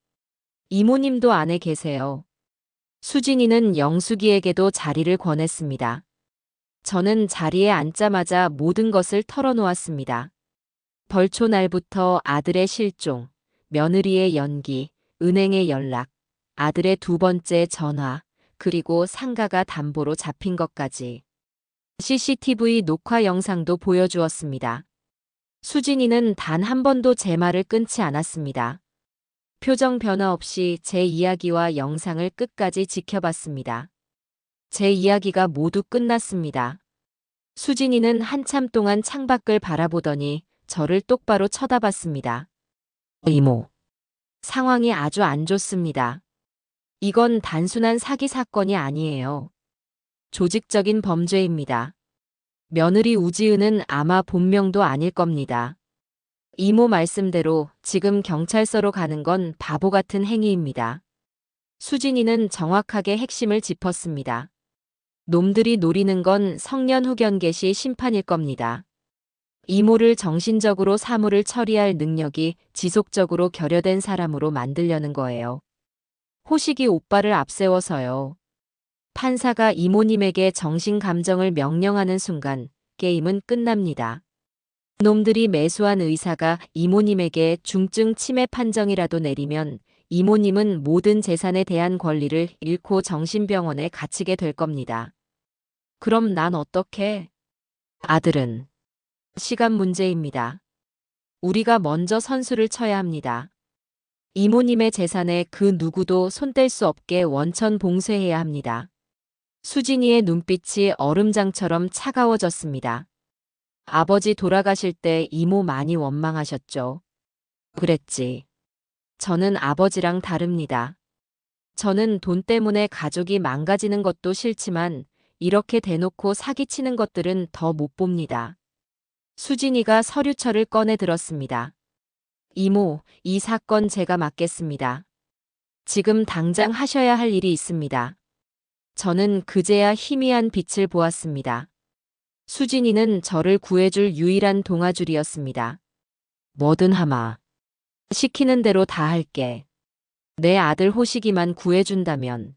이모님도 안에 계세요. 수진이는 영숙이에게도 자리를 권했습니다. 저는 자리에 앉자마자 모든 것을 털어놓았습니다. 벌초 날부터 아들의 실종, 며느리의 연기, 은행의 연락, 아들의 두 번째 전화, 그리고 상가가 담보로 잡힌 것까지. CCTV 녹화 영상도 보여주었습니다. 수진이는 단 한 번도 제 말을 끊지 않았습니다. 표정 변화 없이 제 이야기와 영상을 끝까지 지켜봤습니다. 제 이야기가 모두 끝났습니다. 수진이는 한참 동안 창밖을 바라보더니 저를 똑바로 쳐다봤습니다. 이모, 상황이 아주 안 좋습니다. 이건 단순한 사기 사건이 아니에요. 조직적인 범죄입니다. 며느리 우지은은 아마 본명도 아닐 겁니다. 이모 말씀대로 지금 경찰서로 가는 건 바보 같은 행위입니다. 수진이는 정확하게 핵심을 짚었습니다. 놈들이 노리는 건 성년 후견 개시 심판일 겁니다. 이모를 정신적으로 사물을 처리할 능력이 지속적으로 결여된 사람으로 만들려는 거예요. 호식이 오빠를 앞세워서요. 판사가 이모님에게 정신 감정을 명령하는 순간 게임은 끝납니다. 놈들이 매수한 의사가 이모님에게 중증 치매 판정이라도 내리면 이모님은 모든 재산에 대한 권리를 잃고 정신병원에 갇히게 될 겁니다. 그럼 난 어떡해? 아들은 시간 문제입니다. 우리가 먼저 선수를 쳐야 합니다. 이모님의 재산에 그 누구도 손댈 수 없게 원천 봉쇄해야 합니다. 수진이의 눈빛이 얼음장처럼 차가워졌습니다. 아버지 돌아가실 때 이모 많이 원망하셨죠. 그랬지. 저는 아버지랑 다릅니다. 저는 돈 때문에 가족이 망가지는 것도 싫지만 이렇게 대놓고 사기치는 것들은 더 못 봅니다. 수진이가 서류철을 꺼내 들었습니다. 이모, 이 사건 제가 맡겠습니다. 지금 당장 하셔야 할 일이 있습니다. 저는 그제야 희미한 빛을 보았습니다. 수진이는 저를 구해줄 유일한 동아줄이었습니다. 뭐든 하마. 시키는 대로 다 할게. 내 아들 호식이만 구해준다면.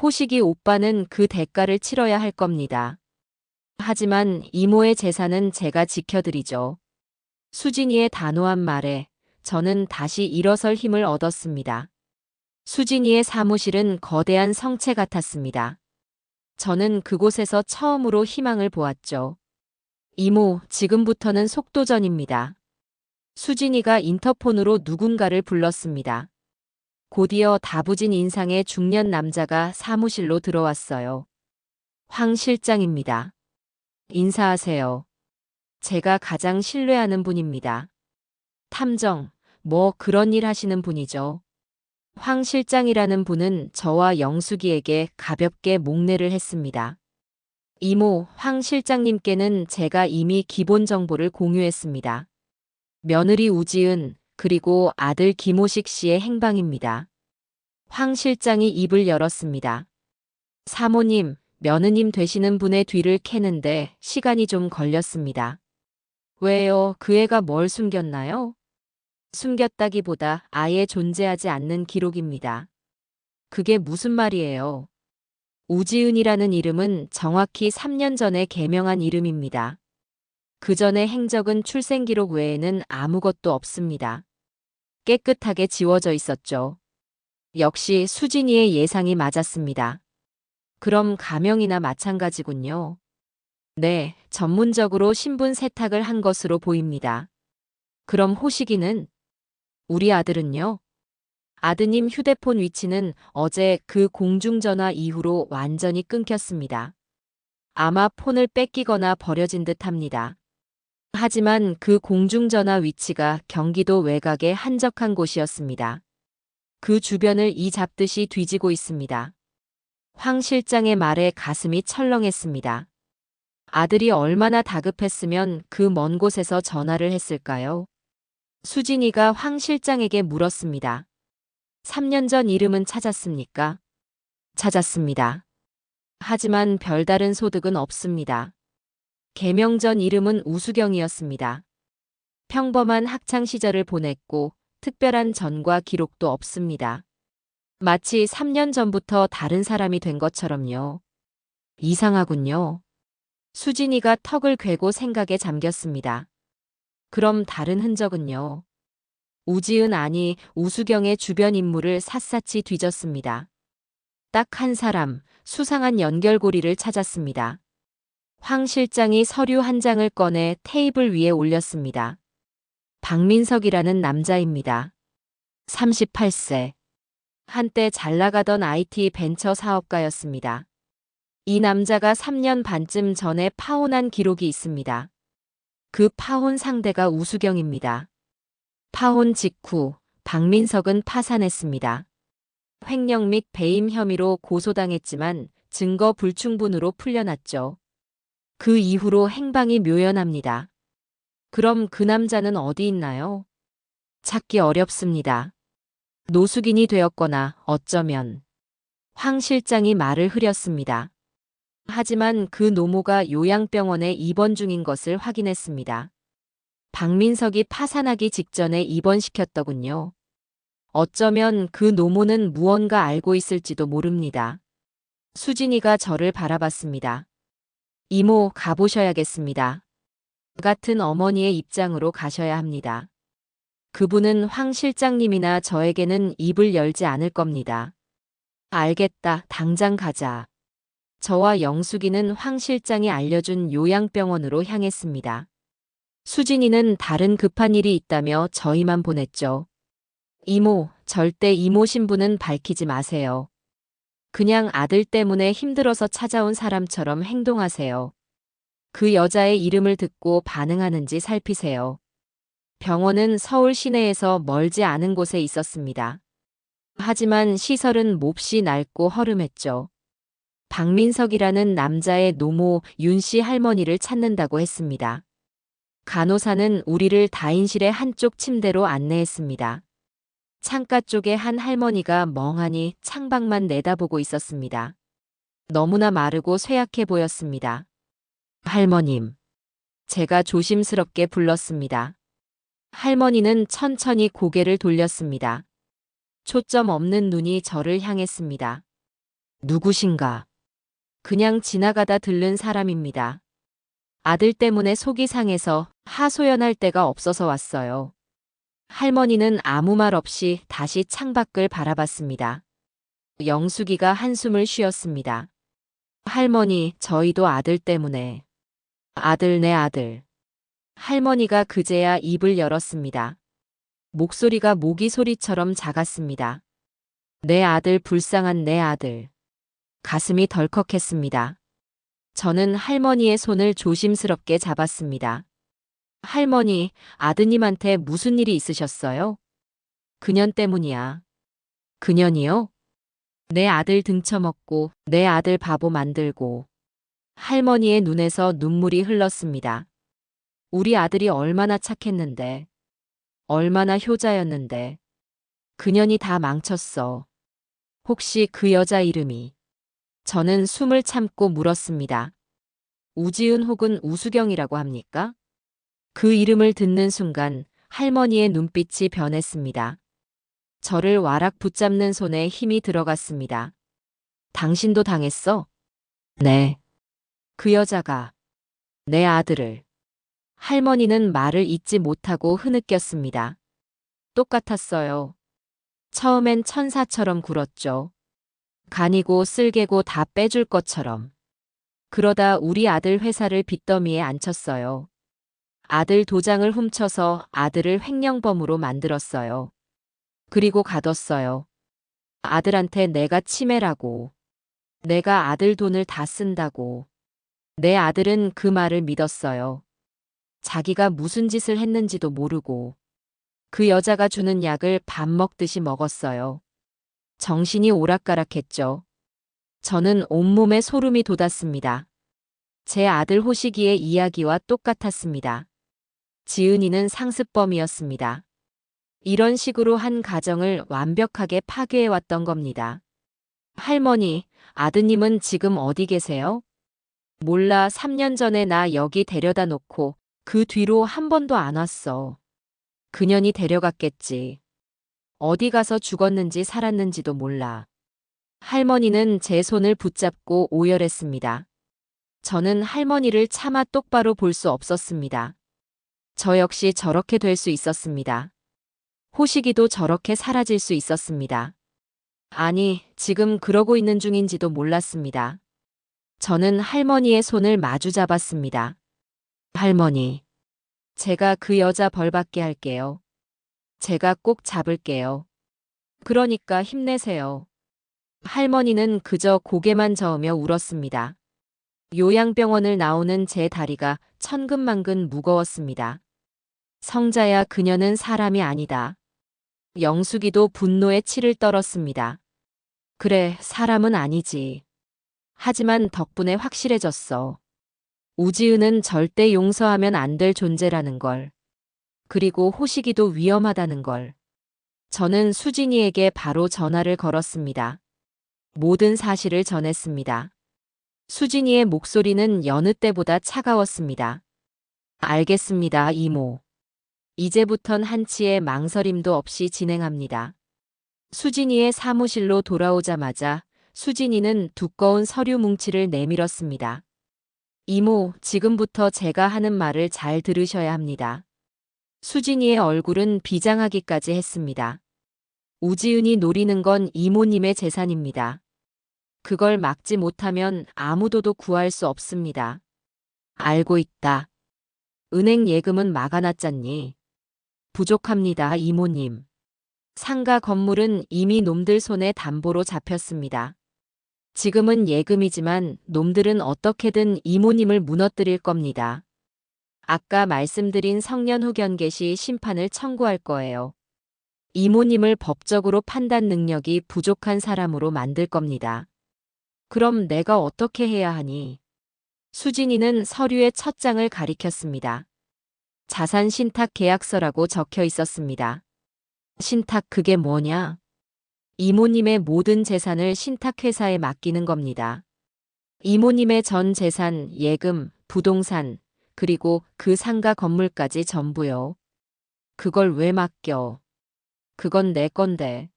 호식이 오빠는 그 대가를 치러야 할 겁니다. 하지만 이모의 재산은 제가 지켜드리죠. 수진이의 단호한 말에 저는 다시 일어설 힘을 얻었습니다. 수진이의 사무실은 거대한 성체 같았습니다. 저는 그곳에서 처음으로 희망을 보았죠. 이모, 지금부터는 속도전입니다. 수진이가 인터폰으로 누군가를 불렀습니다. 곧이어 다부진 인상의 중년 남자가 사무실로 들어왔어요. 황 실장입니다. 인사하세요. 제가 가장 신뢰하는 분입니다. 탐정, 뭐 그런 일 하시는 분이죠. 황 실장이라는 분은 저와 영숙이에게 가볍게 목례를 했습니다. 이모, 황 실장님께는 제가 이미 기본 정보를 공유했습니다. 며느리 우지은, 그리고 아들 김호식 씨의 행방입니다. 황 실장이 입을 열었습니다. 사모님, 며느님 되시는 분의 뒤를 캐는데 시간이 좀 걸렸습니다. 왜요? 그 애가 뭘 숨겼나요? 숨겼다기보다 아예 존재하지 않는 기록입니다. 그게 무슨 말이에요? 우지은이라는 이름은 정확히 3년 전에 개명한 이름입니다. 그 전의 행적은 출생기록 외에는 아무것도 없습니다. 깨끗하게 지워져 있었죠. 역시 수진이의 예상이 맞았습니다. 그럼 가명이나 마찬가지군요. 네, 전문적으로 신분 세탁을 한 것으로 보입니다. 그럼 호식이는? 우리 아들은요? 아드님 휴대폰 위치는 어제 그 공중전화 이후로 완전히 끊겼습니다. 아마 폰을 뺏기거나 버려진 듯 합니다. 하지만 그 공중전화 위치가 경기도 외곽의 한적한 곳이었습니다. 그 주변을 이 잡듯이 뒤지고 있습니다. 황 실장의 말에 가슴이 철렁했습니다. 아들이 얼마나 다급했으면 그 먼 곳에서 전화를 했을까요? 수진이가 황 실장에게 물었습니다. 3년 전 이름은 찾았습니까? 찾았습니다. 하지만 별다른 소득은 없습니다. 개명 전 이름은 우수경이었습니다. 평범한 학창 시절을 보냈고 특별한 전과 기록도 없습니다. 마치 3년 전부터 다른 사람이 된 것처럼요. 이상하군요. 수진이가 턱을 괴고 생각에 잠겼습니다. 그럼 다른 흔적은요? 우지은 아니 우수경의 주변 인물을 샅샅이 뒤졌습니다. 딱 한 사람, 수상한 연결고리를 찾았습니다. 황 실장이 서류 한 장을 꺼내 테이블 위에 올렸습니다. 박민석이라는 남자입니다. 38세. 한때 잘 나가던 IT 벤처 사업가였습니다. 이 남자가 3년 반쯤 전에 파혼한 기록이 있습니다. 그 파혼 상대가 우수경입니다. 파혼 직후 박민석은 파산했습니다. 횡령 및 배임 혐의로 고소당했지만 증거 불충분으로 풀려났죠. 그 이후로 행방이 묘연합니다. 그럼 그 남자는 어디 있나요? 찾기 어렵습니다. 노숙인이 되었거나 어쩌면 황 실장이 말을 흐렸습니다. 하지만 그 노모가 요양병원에 입원 중인 것을 확인했습니다. 박민석이 파산하기 직전에 입원시켰더군요. 어쩌면 그 노모는 무언가 알고 있을지도 모릅니다. 수진이가 저를 바라봤습니다. 이모, 가보셔야겠습니다. 같은 어머니의 입장으로 가셔야 합니다. 그분은 황 실장님이나 저에게는 입을 열지 않을 겁니다. 알겠다, 당장 가자. 저와 영숙이는 황 실장이 알려준 요양병원으로 향했습니다. 수진이는 다른 급한 일이 있다며 저희만 보냈죠. 이모, 절대 이모 신분은 밝히지 마세요. 그냥 아들 때문에 힘들어서 찾아온 사람처럼 행동하세요. 그 여자의 이름을 듣고 반응하는지 살피세요. 병원은 서울 시내에서 멀지 않은 곳에 있었습니다. 하지만 시설은 몹시 낡고 허름했죠. 박민석이라는 남자의 노모 윤 씨 할머니를 찾는다고 했습니다. 간호사는 우리를 다인실의 한쪽 침대로 안내했습니다. 창가 쪽에 한 할머니가 멍하니 창밖만 내다보고 있었습니다. 너무나 마르고 쇠약해 보였습니다. 할머님. 제가 조심스럽게 불렀습니다. 할머니는 천천히 고개를 돌렸습니다. 초점 없는 눈이 저를 향했습니다. 누구신가? 그냥 지나가다 들른 사람입니다. 아들 때문에 속이 상해서 하소연할 데가 없어서 왔어요. 할머니는 아무 말 없이 다시 창밖을 바라봤습니다. 영숙이가 한숨을 쉬었습니다. 할머니, 저희도 아들 때문에. 아들, 내 아들. 할머니가 그제야 입을 열었습니다. 목소리가 모기 소리처럼 작았습니다. 내 아들, 불쌍한 내 아들. 가슴이 덜컥했습니다. 저는 할머니의 손을 조심스럽게 잡았습니다. 할머니, 아드님한테 무슨 일이 있으셨어요? 그년 때문이야. 그년이요? 내 아들 등쳐먹고 내 아들 바보 만들고. 할머니의 눈에서 눈물이 흘렀습니다. 우리 아들이 얼마나 착했는데. 얼마나 효자였는데. 그년이 다 망쳤어. 혹시 그 여자 이름이. 저는 숨을 참고 물었습니다. 우지은 혹은 우수경이라고 합니까? 그 이름을 듣는 순간 할머니의 눈빛이 변했습니다. 저를 와락 붙잡는 손에 힘이 들어갔습니다. 당신도 당했어? 네. 그 여자가 내 아들을. 할머니는 말을 잇지 못하고 흐느꼈습니다. 똑같았어요. 처음엔 천사처럼 굴었죠. 간이고 쓸개고 다 빼줄 것처럼. 그러다 우리 아들 회사를 빚더미에 앉혔어요. 아들 도장을 훔쳐서 아들을 횡령범으로 만들었어요. 그리고 가뒀어요. 아들한테 내가 치매라고. 내가 아들 돈을 다 쓴다고. 내 아들은 그 말을 믿었어요. 자기가 무슨 짓을 했는지도 모르고 그 여자가 주는 약을 밥 먹듯이 먹었어요. 정신이 오락가락했죠. 저는 온몸에 소름이 돋았습니다. 제 아들 호식이의 이야기와 똑같았습니다. 지은이는 상습범이었습니다. 이런 식으로 한 가정을 완벽하게 파괴해왔던 겁니다. 할머니, 아드님은 지금 어디 계세요? 몰라, 3년 전에 나 여기 데려다 놓고 그 뒤로 한 번도 안 왔어. 그년이 데려갔겠지. 어디 가서 죽었는지 살았는지도 몰라. 할머니는 제 손을 붙잡고 오열했습니다. 저는 할머니를 차마 똑바로 볼 수 없었습니다. 저 역시 저렇게 될 수 있었습니다. 호식이도 저렇게 사라질 수 있었습니다. 아니, 지금 그러고 있는 중인지도 몰랐습니다. 저는 할머니의 손을 마주 잡았습니다. 할머니, 제가 그 여자 벌받게 할게요. 제가 꼭 잡을게요. 그러니까 힘내세요. 할머니는 그저 고개만 저으며 울었습니다. 요양병원을 나오는 제 다리가 천근만근 무거웠습니다. 성자야, 그녀는 사람이 아니다. 영숙이도 분노에 치를 떨었습니다. 그래, 사람은 아니지. 하지만 덕분에 확실해졌어. 우지은은 절대 용서하면 안 될 존재라는 걸. 그리고 호식이도 위험하다는 걸. 저는 수진이에게 바로 전화를 걸었습니다. 모든 사실을 전했습니다. 수진이의 목소리는 여느 때보다 차가웠습니다. 알겠습니다, 이모. 이제부턴 한치의 망설임도 없이 진행합니다. 수진이의 사무실로 돌아오자마자 수진이는 두꺼운 서류 뭉치를 내밀었습니다. 이모, 지금부터 제가 하는 말을 잘 들으셔야 합니다. 수진이의 얼굴은 비장하기까지 했습니다. 우지은이 노리는 건 이모님의 재산입니다. 그걸 막지 못하면 아무도도 구할 수 없습니다. 알고 있다. 은행 예금은 막아놨잖니. 부족합니다, 이모님. 상가 건물은 이미 놈들 손에 담보로 잡혔습니다. 지금은 예금이지만 놈들은 어떻게든 이모님을 무너뜨릴 겁니다. 아까 말씀드린 성년후 견계시 심판을 청구할 거예요. 이모님을 법적으로 판단 능력이 부족한 사람으로 만들 겁니다. 그럼 내가 어떻게 해야 하니? 수진이는 서류의 첫 장을 가리켰습니다. 자산 신탁 계약서라고 적혀 있었습니다. 신탁, 그게 뭐냐? 이모님의 모든 재산을 신탁회사에 맡기는 겁니다. 이모님의 전 재산, 예금, 부동산, 그리고 그 상가 건물까지 전부요. 그걸 왜 맡겨? 그건 내 건데.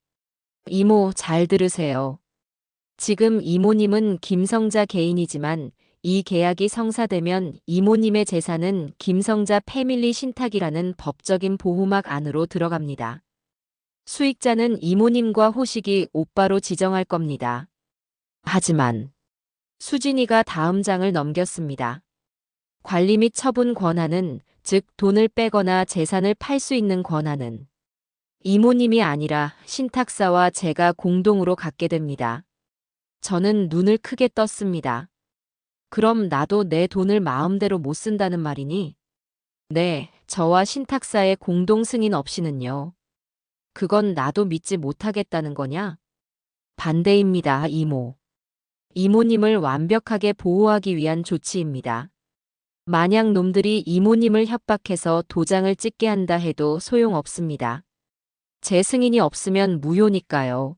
이모, 잘 들으세요. 지금 이모님은 김성자 개인이지만 이 계약이 성사되면 이모님의 재산은 김성자 패밀리 신탁이라는 법적인 보호막 안으로 들어갑니다. 수익자는 이모님과 호식이 오빠로 지정할 겁니다. 하지만 수진이가 다음 장을 넘겼습니다. 관리 및 처분 권한은, 즉 돈을 빼거나 재산을 팔 수 있는 권한은 이모님이 아니라 신탁사와 제가 공동으로 갖게 됩니다. 저는 눈을 크게 떴습니다. 그럼 나도 내 돈을 마음대로 못 쓴다는 말이니? 네, 저와 신탁사의 공동 승인 없이는요. 그건 나도 믿지 못하겠다는 거냐? 반대입니다, 이모. 이모님을 완벽하게 보호하기 위한 조치입니다. 만약 놈들이 이모님을 협박해서 도장을 찍게 한다 해도 소용없습니다. 제 승인이 없으면 무효니까요.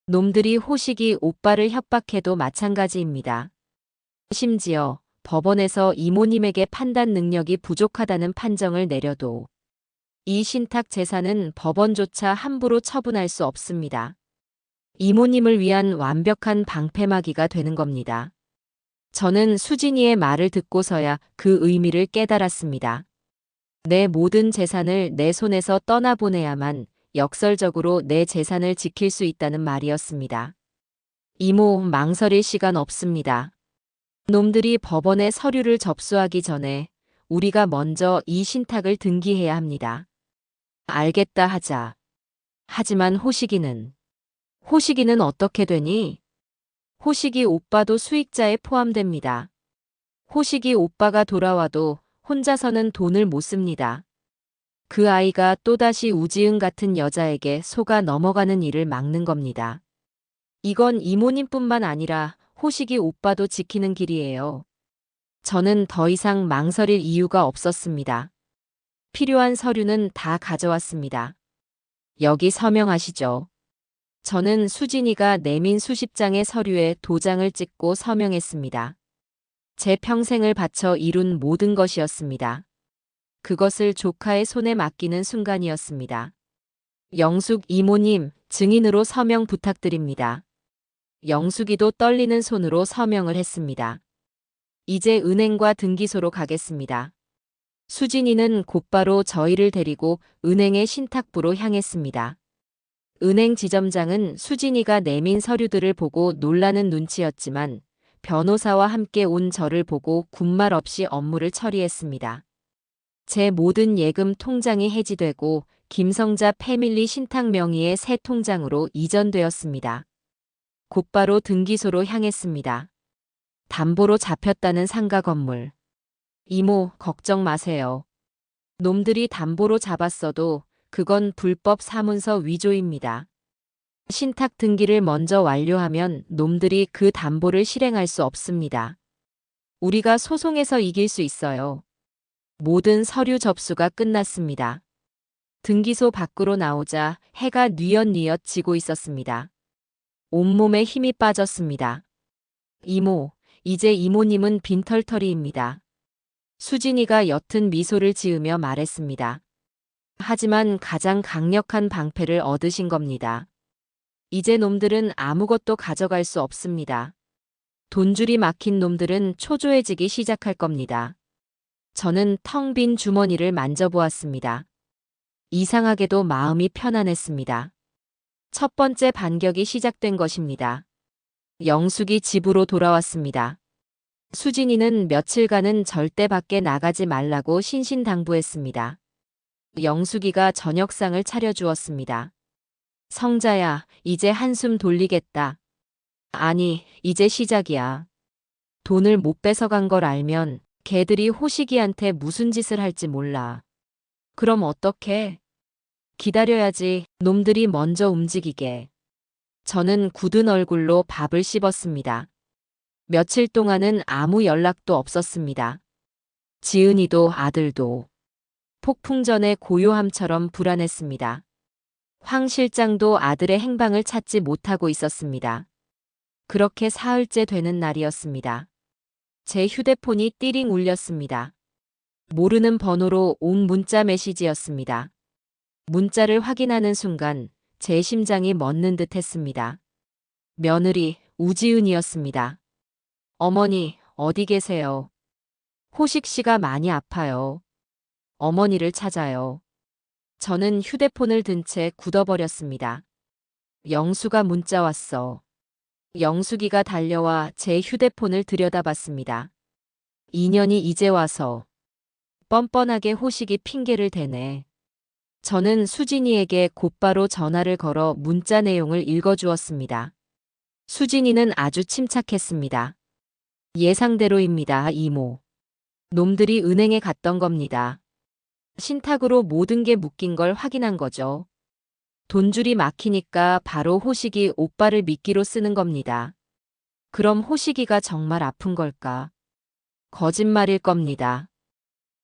놈들이 호식이 오빠를 협박해도 마찬가지입니다. 심지어 법원에서 이모님에게 판단 능력이 부족하다는 판정을 내려도 이 신탁 재산은 법원조차 함부로 처분할 수 없습니다. 이모님을 위한 완벽한 방패막이가 되는 겁니다. 저는 수진이의 말을 듣고서야 그 의미를 깨달았습니다. 내 모든 재산을 내 손에서 떠나보내야만 역설적으로 내 재산을 지킬 수 있다는 말이었습니다. 이모, 망설일 시간 없습니다. 놈들이 법원에 서류를 접수하기 전에 우리가 먼저 이 신탁을 등기해야 합니다. 알겠다 하자. 하지만 호식이는 어떻게 되니? 호식이 오빠도 수익자에 포함됩니다. 호식이 오빠가 돌아와도 혼자서는 돈을 못 씁니다. 그 아이가 또다시 우지은 같은 여자에게 속아 넘어가는 일을 막는 겁니다. 이건 이모님뿐만 아니라 호식이 오빠도 지키는 길이에요. 저는 더 이상 망설일 이유가 없었습니다. 필요한 서류는 다 가져왔습니다. 여기 서명하시죠. 저는 수진이가 내민 수십 장의 서류에 도장을 찍고 서명했습니다. 제 평생을 바쳐 이룬 모든 것이었습니다. 그것을 조카의 손에 맡기는 순간이었습니다. 영숙 이모님, 증인으로 서명 부탁드립니다. 영숙이도 떨리는 손으로 서명을 했습니다. 이제 은행과 등기소로 가겠습니다. 수진이는 곧바로 저희를 데리고 은행의 신탁부로 향했습니다. 은행 지점장은 수진이가 내민 서류들을 보고 놀라는 눈치였지만 변호사와 함께 온 저를 보고 군말 없이 업무를 처리했습니다. 제 모든 예금 통장이 해지되고 김성자 패밀리 신탁 명의의 새 통장으로 이전되었습니다. 곧바로 등기소로 향했습니다. 담보로 잡혔다는 상가 건물. 이모, 걱정 마세요. 놈들이 담보로 잡았어도 그건 불법 사문서 위조입니다. 신탁 등기를 먼저 완료하면 놈들이 그 담보를 실행할 수 없습니다. 우리가 소송에서 이길 수 있어요. 모든 서류 접수가 끝났습니다. 등기소 밖으로 나오자 해가 뉘엿뉘엿 지고 있었습니다. 온몸에 힘이 빠졌습니다. 이모, 이제 이모님은 빈털터리입니다. 수진이가 옅은 미소를 지으며 말했습니다. 하지만 가장 강력한 방패를 얻으신 겁니다. 이제 놈들은 아무것도 가져갈 수 없습니다. 돈줄이 막힌 놈들은 초조해지기 시작할 겁니다. 저는 텅 빈 주머니를 만져보았습니다. 이상하게도 마음이 편안했습니다. 첫 번째 반격이 시작된 것입니다. 영숙이 집으로 돌아왔습니다. 수진이는 며칠간은 절대 밖에 나가지 말라고 신신당부했습니다. 영숙이가 저녁상을 차려주었습니다. 성자야, 이제 한숨 돌리겠다. 아니, 이제 시작이야. 돈을 못 뺏어간 걸 알면 걔들이 호식이한테 무슨 짓을 할지 몰라. 그럼 어떡해? 기다려야지, 놈들이 먼저 움직이게. 저는 굳은 얼굴로 밥을 씹었습니다. 며칠 동안은 아무 연락도 없었습니다. 지은이도 아들도. 폭풍 전의 고요함처럼 불안했습니다. 황 실장도 아들의 행방을 찾지 못하고 있었습니다. 그렇게 사흘째 되는 날이었습니다. 제 휴대폰이 띠링 울렸습니다. 모르는 번호로 온 문자 메시지였습니다. 문자를 확인하는 순간 제 심장이 멎는 듯 했습니다. 며느리 우지은이었습니다. 어머니, 어디 계세요? 호식 씨가 많이 아파요. 어머니를 찾아요. 저는 휴대폰을 든 채 굳어버렸습니다. 영수가 문자 왔어. 영숙이가 달려와 제 휴대폰을 들여다봤습니다. 인연이 이제 와서. 뻔뻔하게 호식이 핑계를 대네. 저는 수진이에게 곧바로 전화를 걸어 문자 내용을 읽어주었습니다. 수진이는 아주 침착했습니다. 예상대로입니다, 이모. 놈들이 은행에 갔던 겁니다. 신탁으로 모든 게 묶인 걸 확인한 거죠. 돈줄이 막히니까 바로 호식이 오빠를 미끼로 쓰는 겁니다. 그럼 호식이가 정말 아픈 걸까? 거짓말일 겁니다.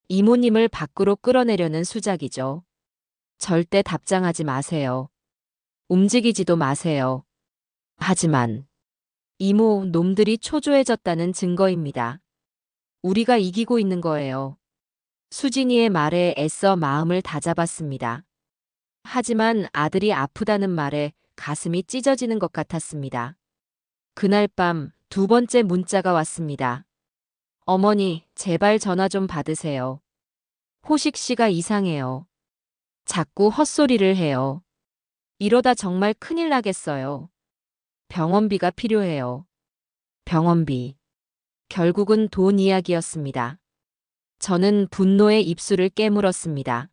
이모님을 밖으로 끌어내려는 수작이죠. 절대 답장하지 마세요. 움직이지도 마세요. 하지만 이모, 놈들이 초조해졌다는 증거입니다. 우리가 이기고 있는 거예요. 수진이의 말에 애써 마음을 다잡았습니다. 하지만 아들이 아프다는 말에 가슴이 찢어지는 것 같았습니다. 그날 밤 두 번째 문자가 왔습니다. 어머니, 제발 전화 좀 받으세요. 호식 씨가 이상해요. 자꾸 헛소리를 해요. 이러다 정말 큰일 나겠어요. 병원비가 필요해요. 병원비. 결국은 돈 이야기였습니다. 저는 분노에 입술을 깨물었습니다.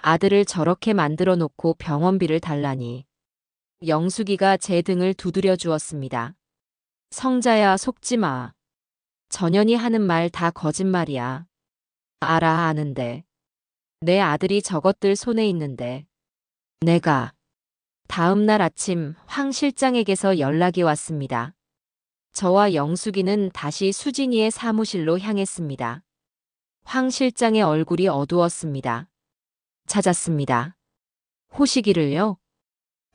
아들을 저렇게 만들어 놓고 병원비를 달라니. 영숙이가 제 등을 두드려 주었습니다. 성자야, 속지 마. 전현이 하는 말 다 거짓말이야. 알아, 아는데. 내 아들이 저것들 손에 있는데. 내가. 다음 날 아침 황 실장에게서 연락이 왔습니다. 저와 영숙이는 다시 수진이의 사무실로 향했습니다. 황 실장의 얼굴이 어두웠습니다. 찾았습니다. 호식이를요?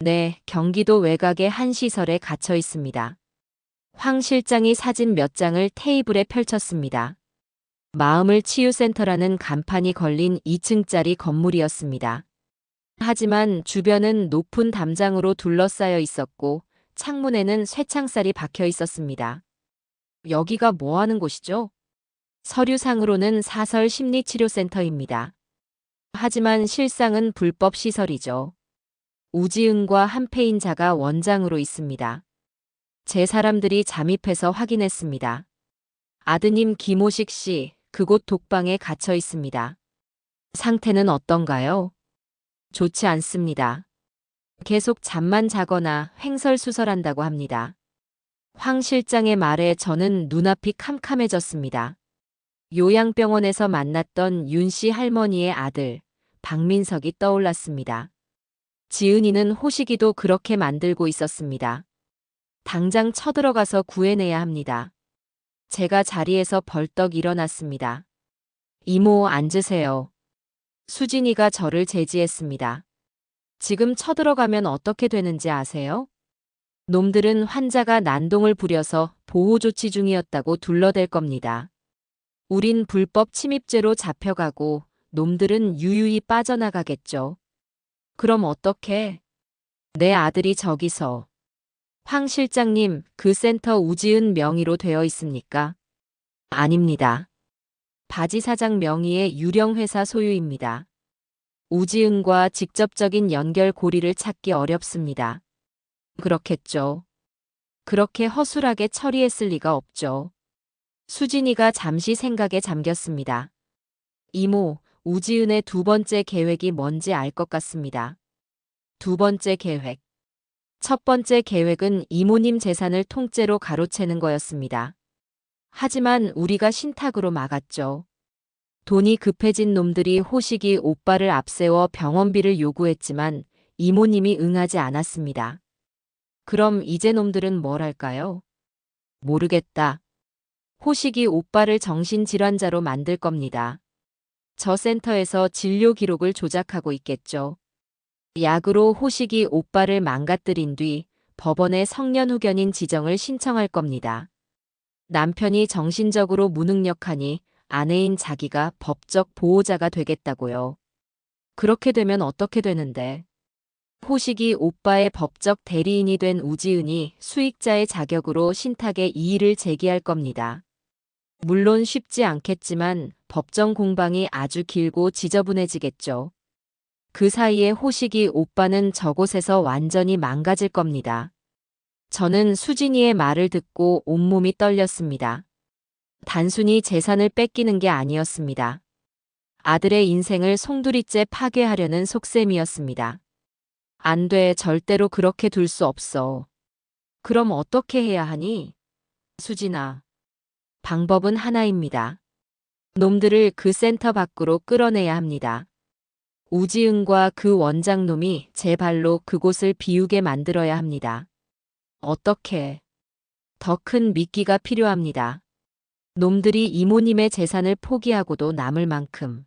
네, 경기도 외곽의 한 시설에 갇혀 있습니다. 황 실장이 사진 몇 장을 테이블에 펼쳤습니다. 마음을 치유센터라는 간판이 걸린 2층짜리 건물이었습니다. 하지만 주변은 높은 담장으로 둘러싸여 있었고 창문에는 쇠창살이 박혀 있었습니다. 여기가 뭐 하는 곳이죠? 서류상으로는 사설 심리치료센터입니다. 하지만 실상은 불법 시설이죠. 우지은과 한패인자가 원장으로 있습니다. 제 사람들이 잠입해서 확인했습니다. 아드님 김호식 씨, 그곳 독방에 갇혀 있습니다. 상태는 어떤가요? 좋지 않습니다. 계속 잠만 자거나 횡설수설한다고 합니다. 황 실장의 말에 저는 눈앞이 캄캄해졌습니다. 요양병원에서 만났던 윤 씨 할머니의 아들, 박민석이 떠올랐습니다. 지은이는 호식이도 그렇게 만들고 있었습니다. 당장 쳐들어가서 구해내야 합니다. 제가 자리에서 벌떡 일어났습니다. 이모, 앉으세요. 수진이가 저를 제지했습니다. 지금 쳐들어가면 어떻게 되는지 아세요? 놈들은 환자가 난동을 부려서 보호조치 중이었다고 둘러댈 겁니다. 우린 불법 침입죄로 잡혀가고 놈들은 유유히 빠져나가겠죠. 그럼 어떡해? 내 아들이 저기서. 황 실장님, 그 센터 우지은 명의로 되어 있습니까? 아닙니다. 바지 사장 명의의 유령회사 소유입니다. 우지은과 직접적인 연결고리를 찾기 어렵습니다. 그렇겠죠. 그렇게 허술하게 처리했을 리가 없죠. 수진이가 잠시 생각에 잠겼습니다. 이모, 우지은의 두 번째 계획이 뭔지 알 것 같습니다. 두 번째 계획. 첫 번째 계획은 이모님 재산을 통째로 가로채는 거였습니다. 하지만 우리가 신탁으로 막았죠. 돈이 급해진 놈들이 호식이 오빠를 앞세워 병원비를 요구했지만 이모님이 응하지 않았습니다. 그럼 이제 놈들은 뭘 할까요? 모르겠다. 호식이 오빠를 정신질환자로 만들 겁니다. 저 센터에서 진료 기록을 조작하고 있겠죠. 약으로 호식이 오빠를 망가뜨린 뒤 법원에 성년후견인 지정을 신청할 겁니다. 남편이 정신적으로 무능력하니 아내인 자기가 법적 보호자가 되겠다고요. 그렇게 되면 어떻게 되는데? 호식이 오빠의 법적 대리인이 된 우지은이 수익자의 자격으로 신탁에 이의를 제기할 겁니다. 물론 쉽지 않겠지만 법정 공방이 아주 길고 지저분해지겠죠. 그 사이에 호식이 오빠는 저곳에서 완전히 망가질 겁니다. 저는 수진이의 말을 듣고 온몸이 떨렸습니다. 단순히 재산을 뺏기는 게 아니었습니다. 아들의 인생을 송두리째 파괴하려는 속셈이었습니다. 안 돼, 절대로 그렇게 둘 수 없어. 그럼 어떻게 해야 하니? 수진아. 방법은 하나입니다. 놈들을 그 센터 밖으로 끌어내야 합니다. 우지은과 그 원장놈이 제 발로 그곳을 비우게 만들어야 합니다. 어떻게? 더 큰 미끼가 필요합니다. 놈들이 이모님의 재산을 포기하고도 남을 만큼.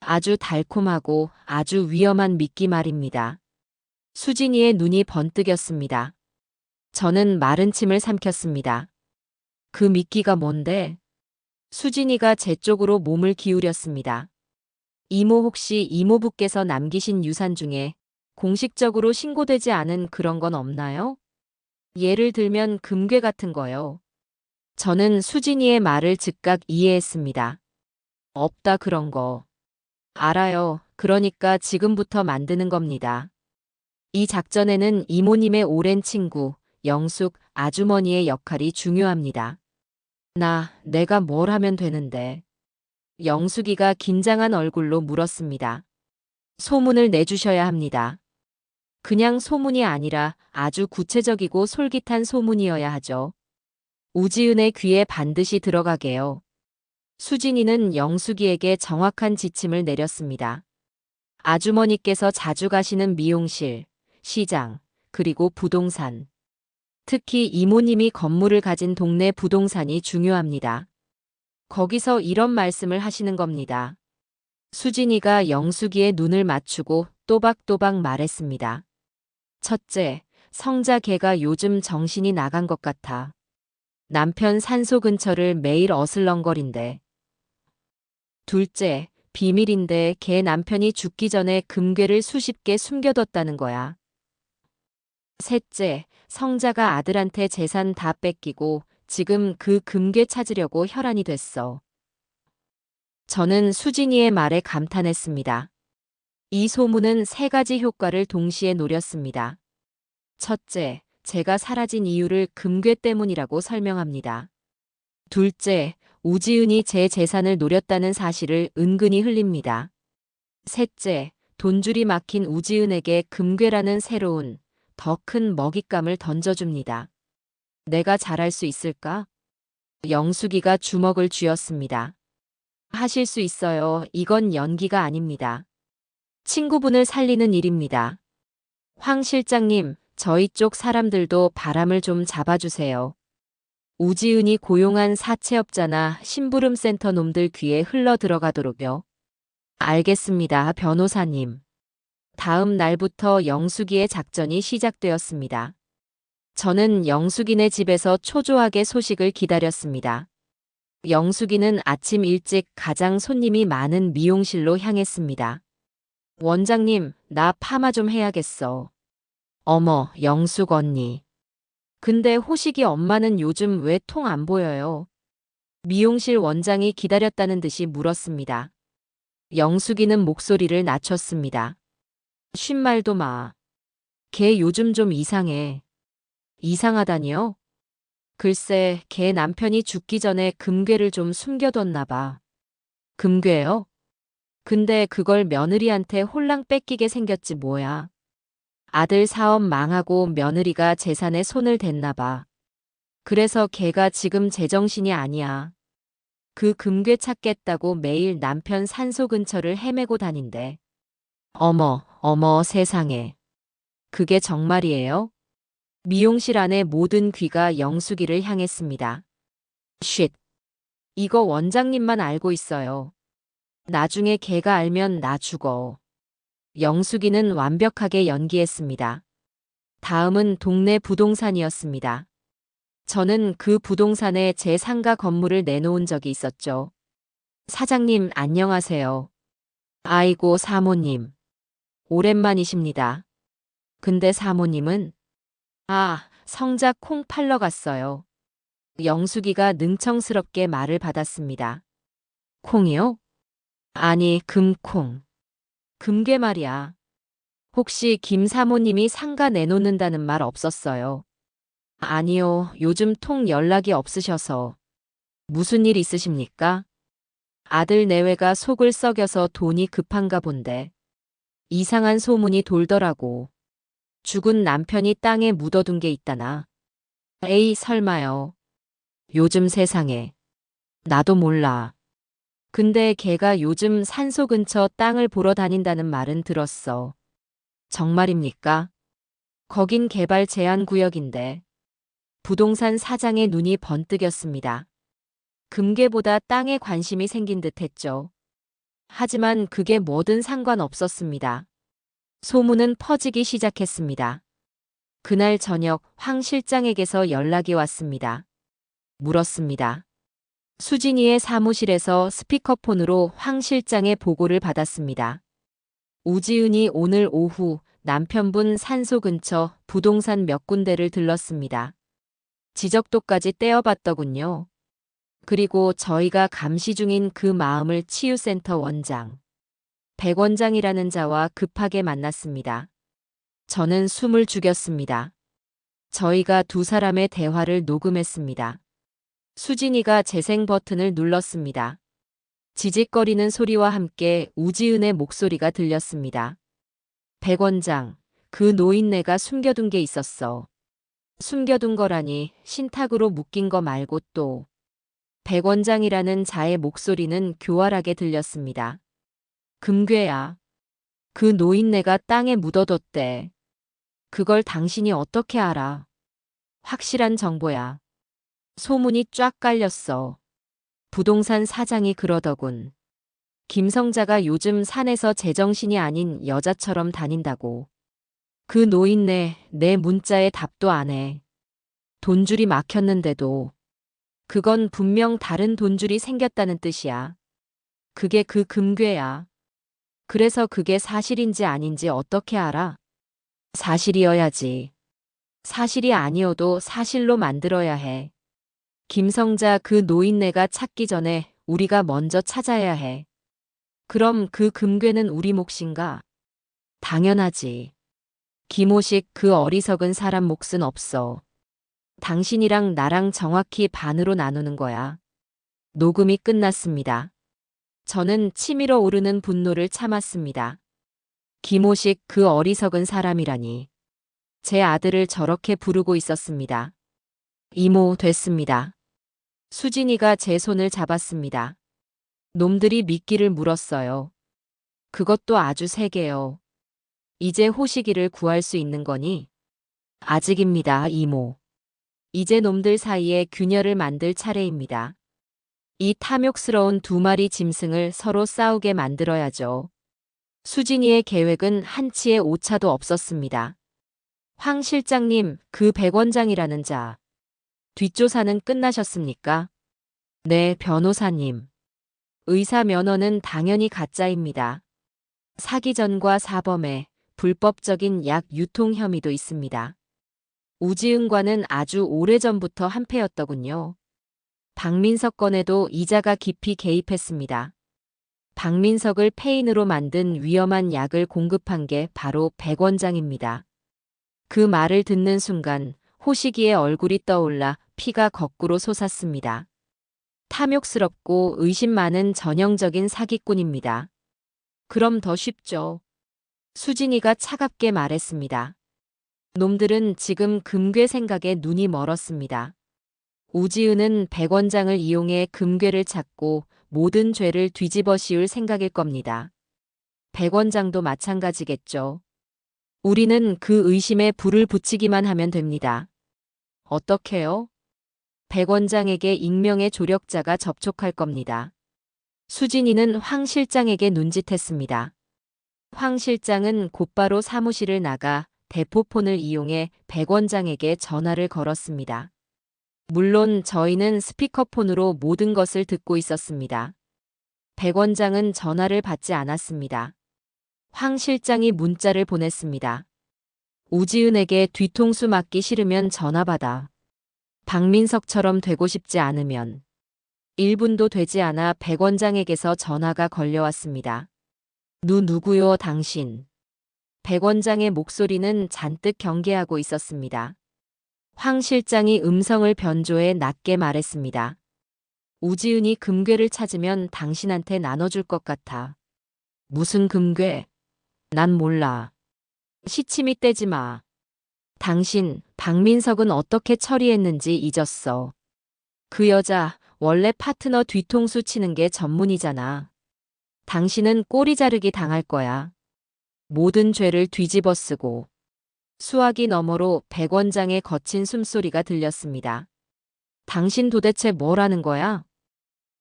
아주 달콤하고 아주 위험한 미끼 말입니다. 수진이의 눈이 번뜩였습니다. 저는 마른 침을 삼켰습니다. 그 미끼가 뭔데? 수진이가 제 쪽으로 몸을 기울였습니다. 이모, 혹시 이모부께서 남기신 유산 중에 공식적으로 신고되지 않은 그런 건 없나요? 예를 들면 금괴 같은 거요. 저는 수진이의 말을 즉각 이해했습니다. 없다, 그런 거. 알아요. 그러니까 지금부터 만드는 겁니다. 이 작전에는 이모님의 오랜 친구, 영숙 아주머니의 역할이 중요합니다. 내가 뭘 하면 되는데? 영숙이가 긴장한 얼굴로 물었습니다. 소문을 내주셔야 합니다. 그냥 소문이 아니라 아주 구체적이고 솔깃한 소문이어야 하죠. 우지은의 귀에 반드시 들어가게요. 수진이는 영숙이에게 정확한 지침을 내렸습니다. 아주머니께서 자주 가시는 미용실, 시장, 그리고 부동산. 특히 이모님이 건물을 가진 동네 부동산이 중요합니다. 거기서 이런 말씀을 하시는 겁니다. 수진이가 영숙이의 눈을 맞추고 또박또박 말했습니다. 첫째, 성자 걔가 요즘 정신이 나간 것 같아. 남편 산소 근처를 매일 어슬렁거린대. 둘째, 비밀인데 걔 남편이 죽기 전에 금괴를 수십 개 숨겨뒀다는 거야. 셋째, 성자가 아들한테 재산 다 뺏기고 지금 그 금괴 찾으려고 혈안이 됐어. 저는 수진이의 말에 감탄했습니다. 이 소문은 세 가지 효과를 동시에 노렸습니다. 첫째, 제가 사라진 이유를 금괴 때문이라고 설명합니다. 둘째, 우지은이 제 재산을 노렸다는 사실을 은근히 흘립니다. 셋째, 돈줄이 막힌 우지은에게 금괴라는 새로운, 더 큰 먹잇감을 던져줍니다. 내가 잘할 수 있을까? 영숙이가 주먹을 쥐었습니다. 하실 수 있어요. 이건 연기가 아닙니다. 친구분을 살리는 일입니다. 황 실장님, 저희 쪽 사람들도 바람을 좀 잡아주세요. 우지은이 고용한 사채업자나 심부름센터 놈들 귀에 흘러 들어가도록요. 알겠습니다, 변호사님. 다음 날부터 영숙이의 작전이 시작되었습니다. 저는 영숙이네 집에서 초조하게 소식을 기다렸습니다. 영숙이는 아침 일찍 가장 손님이 많은 미용실로 향했습니다. 원장님, 나 파마 좀 해야겠어. 어머, 영숙 언니. 근데 호식이 엄마는 요즘 왜 통 안 보여요? 미용실 원장이 기다렸다는 듯이 물었습니다. 영숙이는 목소리를 낮췄습니다. 쉰 말도 마. 걔 요즘 좀 이상해. 이상하다니요? 글쎄, 걔 남편이 죽기 전에 금괴를 좀 숨겨뒀나 봐. 금괴요? 근데 그걸 며느리한테 홀랑 뺏기게 생겼지 뭐야. 아들 사업 망하고 며느리가 재산에 손을 댔나 봐. 그래서 걔가 지금 제정신이 아니야. 그 금괴 찾겠다고 매일 남편 산소 근처를 헤매고 다닌대. 어머, 어머 세상에. 그게 정말이에요? 미용실 안의 모든 귀가 영숙이를 향했습니다. 쉿. 이거 원장님만 알고 있어요. 나중에 걔가 알면 나 죽어. 영숙이는 완벽하게 연기했습니다. 다음은 동네 부동산이었습니다. 저는 그 부동산에 제 상가 건물을 내놓은 적이 있었죠. 사장님 안녕하세요. 아이고 사모님. 오랜만이십니다. 근데 사모님은? 아, 성자 콩 팔러 갔어요. 영숙이가 능청스럽게 말을 받았습니다. 콩이요? 아니, 금콩. 금괴 말이야. 혹시 김 사모님이 상가 내놓는다는 말 없었어요? 아니요, 요즘 통 연락이 없으셔서. 무슨 일 있으십니까? 아들 내외가 속을 썩여서 돈이 급한가 본데. 이상한 소문이 돌더라고. 죽은 남편이 땅에 묻어둔 게 있다나. 에이, 설마요. 요즘 세상에. 나도 몰라. 근데 걔가 요즘 산소 근처 땅을 보러 다닌다는 말은 들었어. 정말입니까? 거긴 개발 제한 구역인데. 부동산 사장의 눈이 번뜩였습니다. 금괴보다 땅에 관심이 생긴 듯 했죠. 하지만 그게 뭐든 상관없었습니다. 소문은 퍼지기 시작했습니다. 그날 저녁 황 실장에게서 연락이 왔습니다. 물었습니다. 수진이의 사무실에서 스피커폰으로 황 실장의 보고를 받았습니다. 우지은이 오늘 오후 남편분 산소 근처 부동산 몇 군데를 들렀습니다. 지적도까지 떼어봤더군요. 그리고 저희가 감시 중인 그 마음을 치유센터 원장, 백 원장이라는 자와 급하게 만났습니다. 저는 숨을 죽였습니다. 저희가 두 사람의 대화를 녹음했습니다. 수진이가 재생 버튼을 눌렀습니다. 지직거리는 소리와 함께 우지은의 목소리가 들렸습니다. 백 원장, 그 노인네가 숨겨둔 게 있었어. 숨겨둔 거라니 신탁으로 묶인 거 말고 또. 백 원장이라는 자의 목소리는 교활하게 들렸습니다. 금괴야. 그 노인네가 땅에 묻어뒀대. 그걸 당신이 어떻게 알아? 확실한 정보야. 소문이 쫙 깔렸어. 부동산 사장이 그러더군. 김성자가 요즘 산에서 제정신이 아닌 여자처럼 다닌다고. 그 노인네 내 문자에 답도 안 해. 돈줄이 막혔는데도. 그건 분명 다른 돈줄이 생겼다는 뜻이야. 그게 그 금괴야. 그래서 그게 사실인지 아닌지 어떻게 알아? 사실이어야지. 사실이 아니어도 사실로 만들어야 해. 김성자 그 노인네가 찾기 전에 우리가 먼저 찾아야 해. 그럼 그 금괴는 우리 몫인가? 당연하지. 김호식 그 어리석은 사람 몫은 없어. 당신이랑 나랑 정확히 반으로 나누는 거야. 녹음이 끝났습니다. 저는 치밀어 오르는 분노를 참았습니다. 김호식 그 어리석은 사람이라니. 제 아들을 저렇게 부르고 있었습니다. 이모 됐습니다. 수진이가 제 손을 잡았습니다. 놈들이 미끼를 물었어요. 그것도 아주 세게요. 이제 호식이를 구할 수 있는 거니? 아직입니다, 이모. 이제 놈들 사이에 균열을 만들 차례입니다. 이 탐욕스러운 두 마리 짐승을 서로 싸우게 만들어야죠. 수진이의 계획은 한치의 오차도 없었습니다. 황 실장님, 그 백 원장이라는 자. 뒷조사는 끝나셨습니까? 네, 변호사님. 의사 면허는 당연히 가짜입니다. 사기 전과 사범에 불법적인 약 유통 혐의도 있습니다. 우지은과는 아주 오래전부터 한패였더군요. 박민석 건에도 이자가 깊이 개입했습니다. 박민석을 폐인으로 만든 위험한 약을 공급한 게 바로 백 원장입니다. 그 말을 듣는 순간 호식이의 얼굴이 떠올라 피가 거꾸로 솟았습니다. 탐욕스럽고 의심 많은 전형적인 사기꾼입니다. 그럼 더 쉽죠. 수진이가 차갑게 말했습니다. 놈들은 지금 금괴 생각에 눈이 멀었습니다. 우지은은 백 원장을 이용해 금괴를 찾고 모든 죄를 뒤집어 씌울 생각일 겁니다. 백 원장도 마찬가지겠죠. 우리는 그 의심에 불을 붙이기만 하면 됩니다. 어떻게요? 백 원장에게 익명의 조력자가 접촉할 겁니다. 수진이는 황 실장에게 눈짓했습니다. 황 실장은 곧바로 사무실을 나가 대포폰을 이용해 백 원장에게 전화를 걸었습니다. 물론 저희는 스피커폰으로 모든 것을 듣고 있었습니다. 백 원장은 전화를 받지 않았습니다. 황 실장이 문자를 보냈습니다. 우지은에게 뒤통수 맞기 싫으면 전화 받아. 박민석처럼 되고 싶지 않으면. 1분도 되지 않아 백 원장에게서 전화가 걸려왔습니다. 누구요 당신? 백 원장의 목소리는 잔뜩 경계하고 있었습니다. 황 실장이 음성을 변조해 낮게 말했습니다. 우지은이 금괴를 찾으면 당신한테 나눠줄 것 같아. 무슨 금괴? 난 몰라. 시치미 떼지 마. 당신, 박민석은 어떻게 처리했는지 잊었어. 그 여자 원래 파트너 뒤통수 치는 게 전문이잖아. 당신은 꼬리 자르기 당할 거야. 모든 죄를 뒤집어 쓰고. 수화기 너머로 백 원장의 거친 숨소리가 들렸습니다. 당신 도대체 뭘 하는 거야?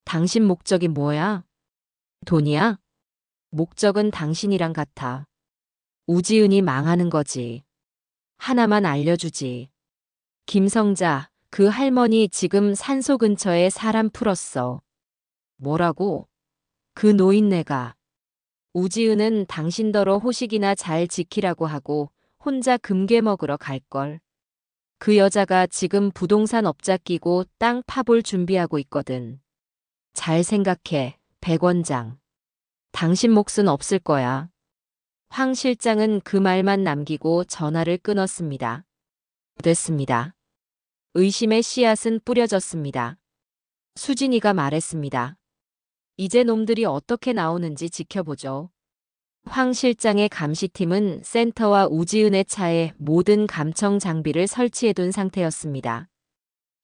당신 목적이 뭐야? 돈이야? 목적은 당신이랑 같아. 우지은이 망하는 거지. 하나만 알려주지. 김성자, 그 할머니 지금 산소 근처에 사람 풀었어. 뭐라고? 그 노인네가. 우지은은 당신더러 호식이나 잘 지키라고 하고 혼자 금괴 먹으러 갈걸. 그 여자가 지금 부동산 업자 끼고 땅 파볼 준비하고 있거든. 잘 생각해, 백 원장. 당신 몫은 없을 거야. 황 실장은 그 말만 남기고 전화를 끊었습니다. 됐습니다. 의심의 씨앗은 뿌려졌습니다. 수진이가 말했습니다. 이제 놈들이 어떻게 나오는지 지켜보죠. 황 실장의 감시팀은 센터와 우지은의 차에 모든 감청 장비를 설치해둔 상태였습니다.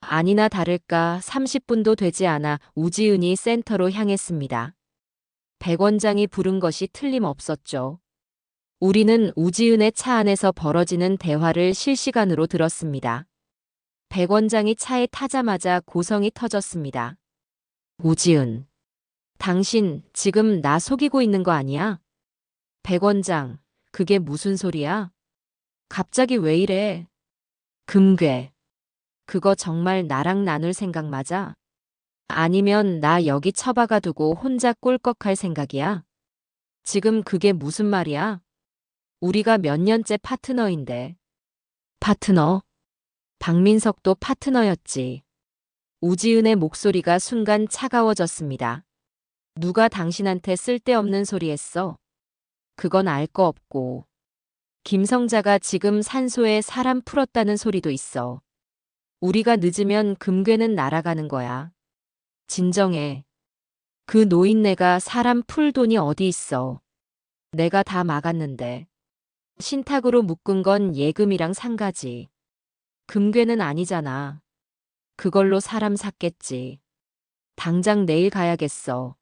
아니나 다를까 30분도 되지 않아 우지은이 센터로 향했습니다. 백 원장이 부른 것이 틀림없었죠. 우리는 우지은의 차 안에서 벌어지는 대화를 실시간으로 들었습니다. 백 원장이 차에 타자마자 고성이 터졌습니다. 우지은, 당신 지금 나 속이고 있는 거 아니야? 백 원장, 그게 무슨 소리야? 갑자기 왜 이래? 금괴, 그거 정말 나랑 나눌 생각 맞아? 아니면 나 여기 처박아 두고 혼자 꿀꺽할 생각이야? 지금 그게 무슨 말이야? 우리가 몇 년째 파트너인데. 파트너? 박민석도 파트너였지. 우지은의 목소리가 순간 차가워졌습니다. 누가 당신한테 쓸데없는 소리 했어? 그건 알 거 없고. 김성자가 지금 산소에 사람 풀었다는 소리도 있어. 우리가 늦으면 금괴는 날아가는 거야. 진정해. 그 노인네가 사람 풀 돈이 어디 있어. 내가 다 막았는데. 신탁으로 묶은 건 예금이랑 상가지. 금괴는 아니잖아. 그걸로 사람 샀겠지. 당장 내일 가야겠어.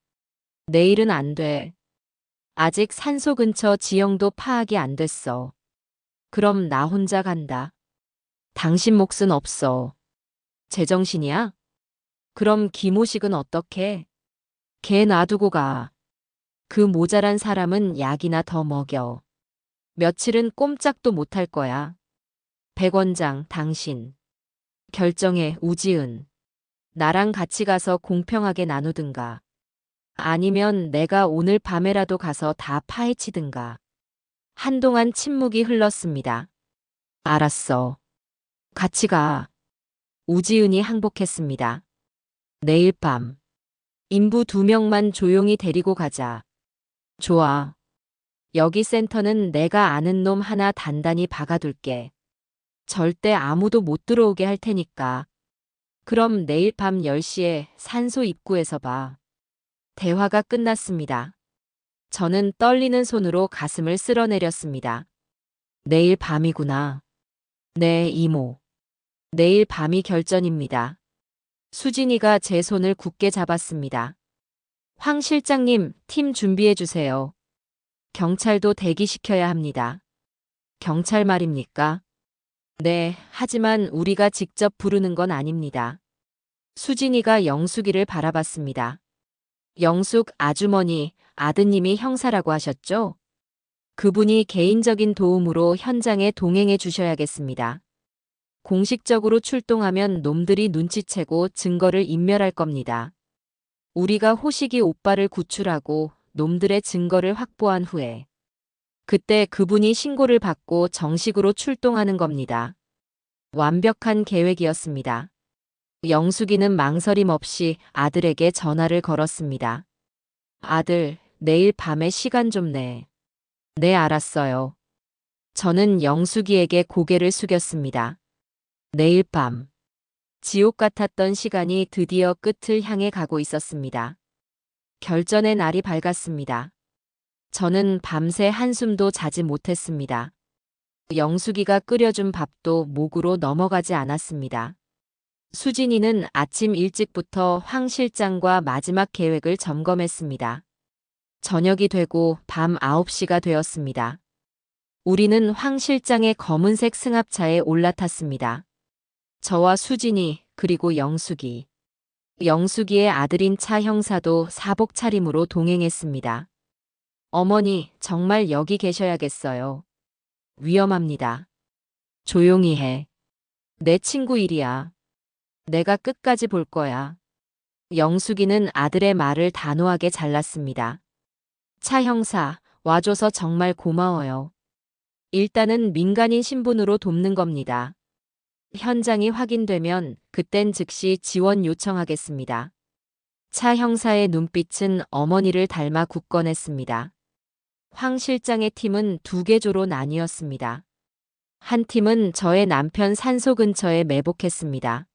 내일은 안 돼. 아직 산소 근처 지형도 파악이 안 됐어. 그럼 나 혼자 간다. 당신 몫은 없어. 제정신이야? 그럼 김호식은 어떡해? 걔 놔두고 가. 그 모자란 사람은 약이나 더 먹여. 며칠은 꼼짝도 못할 거야. 백 원장, 당신. 결정해, 우지은. 나랑 같이 가서 공평하게 나누든가. 아니면 내가 오늘 밤에라도 가서 다 파헤치든가. 한동안 침묵이 흘렀습니다. 알았어. 같이 가. 우지은이 항복했습니다. 내일 밤. 인부 2명만 조용히 데리고 가자. 좋아. 여기 센터는 내가 아는 놈 하나 단단히 박아둘게. 절대 아무도 못 들어오게 할 테니까. 그럼 내일 밤 10시에 산소 입구에서 봐. 대화가 끝났습니다. 저는 떨리는 손으로 가슴을 쓸어내렸습니다. 내일 밤이구나. 네, 이모. 내일 밤이 결전입니다. 수진이가 제 손을 굳게 잡았습니다. 황 실장님, 팀 준비해 주세요. 경찰도 대기시켜야 합니다. 경찰 말입니까? 네, 하지만 우리가 직접 부르는 건 아닙니다. 수진이가 영숙이를 바라봤습니다. 영숙 아주머니, 아드님이 형사라고 하셨죠? 그분이 개인적인 도움으로 현장에 동행해 주셔야겠습니다. 공식적으로 출동하면 놈들이 눈치채고 증거를 인멸할 겁니다. 우리가 호식이 오빠를 구출하고 놈들의 증거를 확보한 후에 그때 그분이 신고를 받고 정식으로 출동하는 겁니다. 완벽한 계획이었습니다. 영숙이는 망설임 없이 아들에게 전화를 걸었습니다. 아들, 내일 밤에 시간 좀 내. 네, 알았어요. 저는 영숙이에게 고개를 숙였습니다. 내일 밤. 지옥 같았던 시간이 드디어 끝을 향해 가고 있었습니다. 결전의 날이 밝았습니다. 저는 밤새 한숨도 자지 못했습니다. 영숙이가 끓여준 밥도 목으로 넘어가지 않았습니다. 수진이는 아침 일찍부터 황 실장과 마지막 계획을 점검했습니다. 저녁이 되고 밤 9시가 되었습니다. 우리는 황 실장의 검은색 승합차에 올라탔습니다. 저와 수진이 그리고 영숙이. 영숙이의 아들인 차 형사도 사복 차림으로 동행했습니다. 어머니, 정말 여기 계셔야겠어요. 위험합니다. 조용히 해. 내 친구 일이야. 내가 끝까지 볼 거야. 영숙이는 아들의 말을 단호하게 잘랐습니다. 차 형사, 와줘서 정말 고마워요. 일단은 민간인 신분으로 돕는 겁니다. 현장이 확인되면 그땐 즉시 지원 요청하겠습니다. 차 형사의 눈빛은 어머니를 닮아 굳건했습니다. 황 실장의 팀은 2개조로 나뉘었습니다. 한 팀은 저의 남편 산소 근처에 매복했습니다.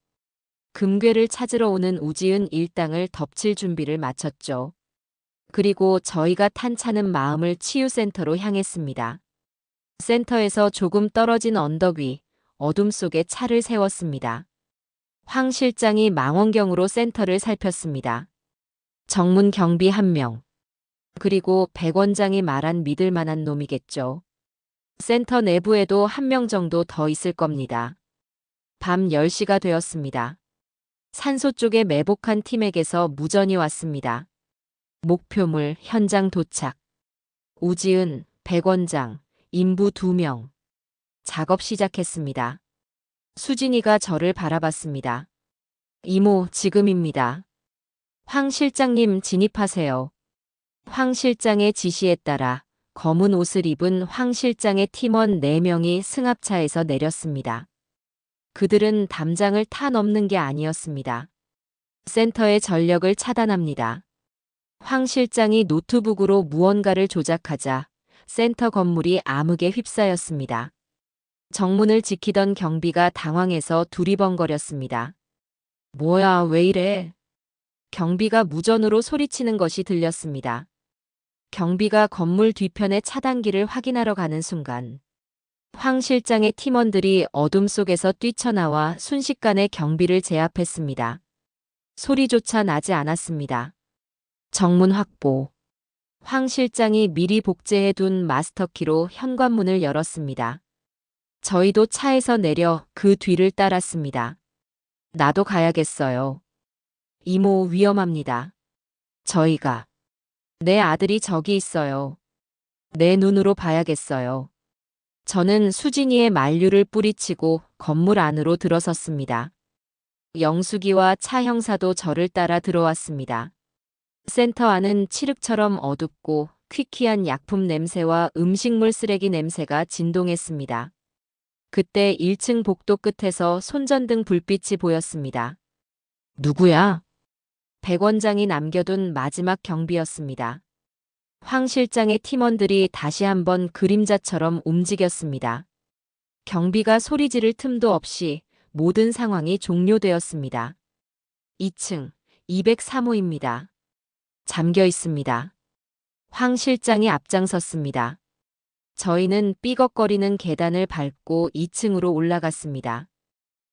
금괴를 찾으러 오는 우지은 일당을 덮칠 준비를 마쳤죠. 그리고 저희가 탄 차는 마음을 치유센터로 향했습니다. 센터에서 조금 떨어진 언덕 위, 어둠 속에 차를 세웠습니다. 황 실장이 망원경으로 센터를 살폈습니다. 정문 경비 1명. 그리고 백 원장이 말한 믿을 만한 놈이겠죠. 센터 내부에도 1명 정도 더 있을 겁니다. 밤 10시가 되었습니다. 산소 쪽에 매복한 팀에게서 무전이 왔습니다. 목표물 현장 도착. 우지은, 백 원장, 인부 2명. 작업 시작했습니다. 수진이가 저를 바라봤습니다. 이모, 지금입니다. 황 실장님 진입하세요. 황 실장의 지시에 따라 검은 옷을 입은 황 실장의 팀원 4명이 승합차에서 내렸습니다. 그들은 담장을 타 넘는 게 아니었습니다. 센터의 전력을 차단합니다. 황 실장이 노트북으로 무언가를 조작하자 센터 건물이 암흑에 휩싸였습니다. 정문을 지키던 경비가 당황해서 두리번거렸습니다. 뭐야, 왜 이래? 경비가 무전으로 소리치는 것이 들렸습니다. 경비가 건물 뒤편의 차단기를 확인하러 가는 순간 황 실장의 팀원들이 어둠 속에서 뛰쳐나와 순식간에 경비를 제압했습니다. 소리조차 나지 않았습니다. 정문 확보. 황 실장이 미리 복제해둔 마스터키로 현관문을 열었습니다. 저희도 차에서 내려 그 뒤를 따랐습니다. 나도 가야겠어요. 이모, 위험합니다. 저희가. 내 아들이 저기 있어요. 내 눈으로 봐야겠어요. 저는 수진이의 만류를 뿌리치고 건물 안으로 들어섰습니다. 영숙이와 차 형사도 저를 따라 들어왔습니다. 센터 안은 칠흑처럼 어둡고 퀴퀴한 약품 냄새와 음식물 쓰레기 냄새가 진동했습니다. 그때 1층 복도 끝에서 손전등 불빛이 보였습니다. 누구야? 백 원장이 남겨둔 마지막 경비였습니다. 황 실장의 팀원들이 다시 한번 그림자처럼 움직였습니다. 경비가 소리 지를 틈도 없이 모든 상황이 종료되었습니다. 2층 203호입니다. 잠겨 있습니다. 황 실장이 앞장섰습니다. 저희는 삐걱거리는 계단을 밟고 2층으로 올라갔습니다.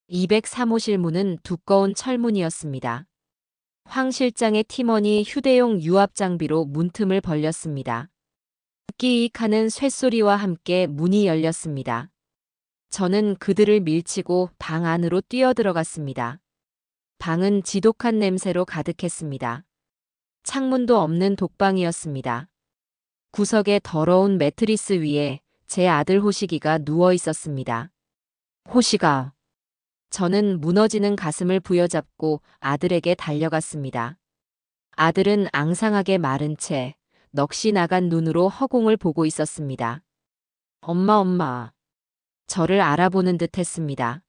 203호실 문은 두꺼운 철문이었습니다. 황 실장의 팀원이 휴대용 유압 장비로 문틈을 벌렸습니다. 끼익하는 쇳소리와 함께 문이 열렸습니다. 저는 그들을 밀치고 방 안으로 뛰어들어갔습니다. 방은 지독한 냄새로 가득했습니다. 창문도 없는 독방이었습니다. 구석에 더러운 매트리스 위에 제 아들 호식이가 누워 있었습니다. 호식아. 저는 무너지는 가슴을 부여잡고 아들에게 달려갔습니다. 아들은 앙상하게 마른 채 넋이 나간 눈으로 허공을 보고 있었습니다. 엄마. 저를 알아보는 듯 했습니다.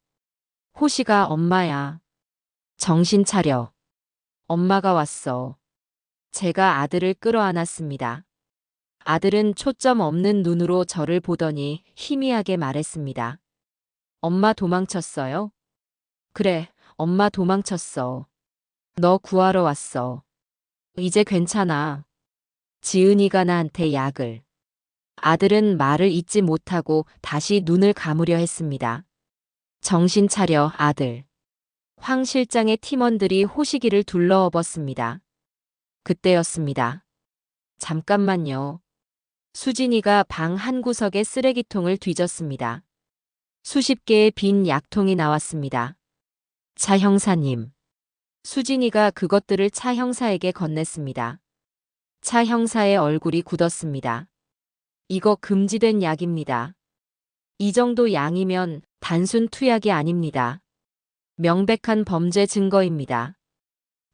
호식아, 엄마야. 정신 차려. 엄마가 왔어. 제가 아들을 끌어안았습니다. 아들은 초점 없는 눈으로 저를 보더니 희미하게 말했습니다. 엄마 도망쳤어요? 그래, 엄마 도망쳤어. 너 구하러 왔어. 이제 괜찮아. 지은이가 나한테 약을. 아들은 말을 잇지 못하고 다시 눈을 감으려 했습니다. 정신 차려, 아들. 황 실장의 팀원들이 호식이를 둘러엎었습니다. 그때였습니다. 잠깐만요. 수진이가 방 한 구석에 쓰레기통을 뒤졌습니다. 수십 개의 빈 약통이 나왔습니다. 차 형사님. 수진이가 그것들을 차 형사에게 건넸습니다. 차 형사의 얼굴이 굳었습니다. 이거 금지된 약입니다. 이 정도 양이면 단순 투약이 아닙니다. 명백한 범죄 증거입니다.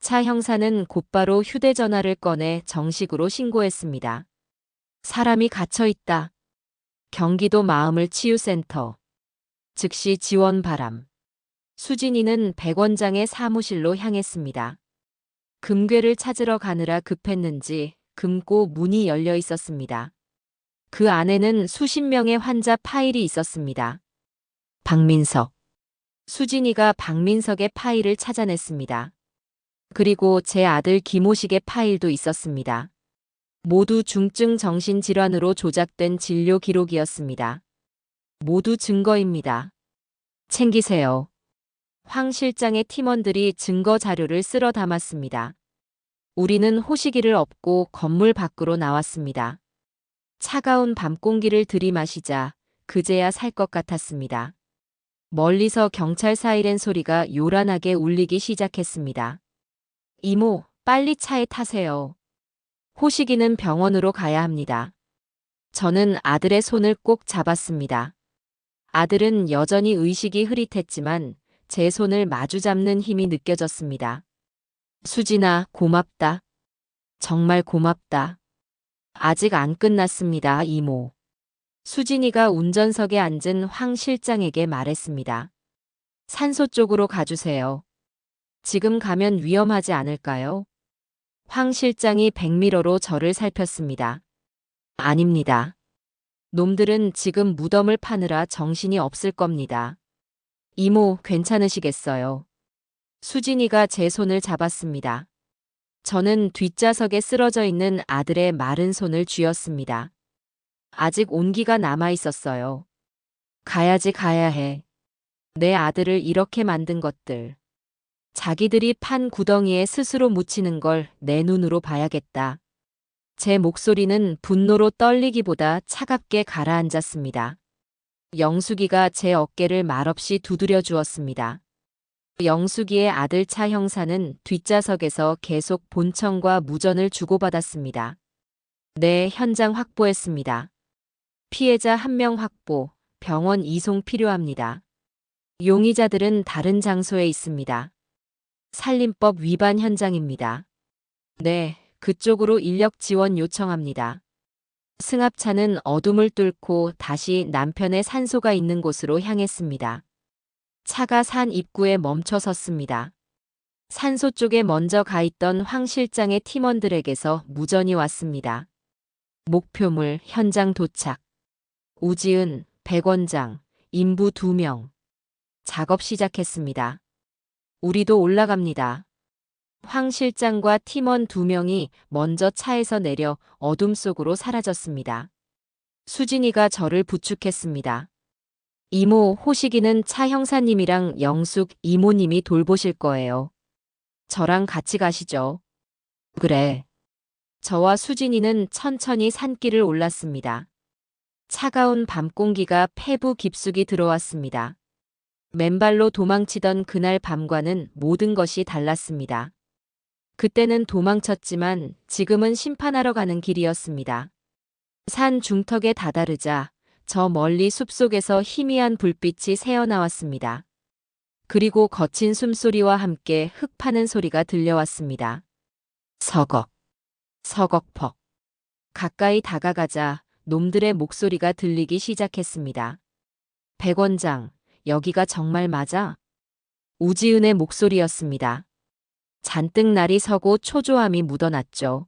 차 형사는 곧바로 휴대전화를 꺼내 정식으로 신고했습니다. 사람이 갇혀 있다. 경기도 마음을 치유센터. 즉시 지원 바람. 수진이는 백 원장의 사무실로 향했습니다. 금괴를 찾으러 가느라 급했는지 금고 문이 열려 있었습니다. 그 안에는 수십 명의 환자 파일이 있었습니다. 박민석. 수진이가 박민석의 파일을 찾아냈습니다. 그리고 제 아들 김호식의 파일도 있었습니다. 모두 중증 정신질환으로 조작된 진료 기록이었습니다. 모두 증거입니다. 챙기세요. 황 실장의 팀원들이 증거 자료를 쓸어 담았습니다. 우리는 호시기를 업고 건물 밖으로 나왔습니다. 차가운 밤 공기를 들이마시자 그제야 살 것 같았습니다. 멀리서 경찰 사이렌 소리가 요란하게 울리기 시작했습니다. 이모, 빨리 차에 타세요. 호시기는 병원으로 가야 합니다. 저는 아들의 손을 꼭 잡았습니다. 아들은 여전히 의식이 흐릿했지만 제 손을 마주 잡는 힘이 느껴졌습니다. 수진아, 고맙다. 정말 고맙다. 아직 안 끝났습니다, 이모. 수진이가 운전석에 앉은 황 실장에게 말했습니다. 산소 쪽으로 가주세요. 지금 가면 위험하지 않을까요? 황 실장이 백미러로 저를 살폈습니다. 아닙니다. 놈들은 지금 무덤을 파느라 정신이 없을 겁니다. 이모, 괜찮으시겠어요? 수진이가 제 손을 잡았습니다. 저는 뒷좌석에 쓰러져 있는 아들의 마른 손을 쥐었습니다. 아직 온기가 남아 있었어요. 가야지, 가야 해. 내 아들을 이렇게 만든 것들. 자기들이 판 구덩이에 스스로 묻히는 걸 내 눈으로 봐야겠다. 제 목소리는 분노로 떨리기보다 차갑게 가라앉았습니다. 영숙이가 제 어깨를 말없이 두드려 주었습니다. 영숙이의 아들 차 형사는 뒷좌석에서 계속 본청과 무전을 주고받았습니다. 네, 현장 확보했습니다. 피해자 1명 확보, 병원 이송 필요합니다. 용의자들은 다른 장소에 있습니다. 살림법 위반 현장입니다. 네, 그쪽으로 인력 지원 요청합니다. 승합차는 어둠을 뚫고 다시 남편의 산소가 있는 곳으로 향했습니다. 차가 산 입구에 멈춰 섰습니다. 산소 쪽에 먼저 가 있던 황 실장의 팀원들에게서 무전이 왔습니다. 목표물 현장 도착. 우지은, 백 원장, 인부 2명. 작업 시작했습니다. 우리도 올라갑니다. 황 실장과 팀원 2명이 먼저 차에서 내려 어둠 속으로 사라졌습니다. 수진이가 저를 부축했습니다. 이모, 호식이는 차 형사님이랑 영숙 이모님이 돌보실 거예요. 저랑 같이 가시죠. 그래. 저와 수진이는 천천히 산길을 올랐습니다. 차가운 밤 공기가 폐부 깊숙이 들어왔습니다. 맨발로 도망치던 그날 밤과는 모든 것이 달랐습니다. 그때는 도망쳤지만 지금은 심판하러 가는 길이었습니다. 산 중턱에 다다르자 저 멀리 숲속에서 희미한 불빛이 새어나왔습니다. 그리고 거친 숨소리와 함께 흙 파는 소리가 들려왔습니다. 서걱, 서걱퍽. 가까이 다가가자 놈들의 목소리가 들리기 시작했습니다. 백 원장, 여기가 정말 맞아? 우지은의 목소리였습니다. 잔뜩 날이 서고 초조함이 묻어났죠.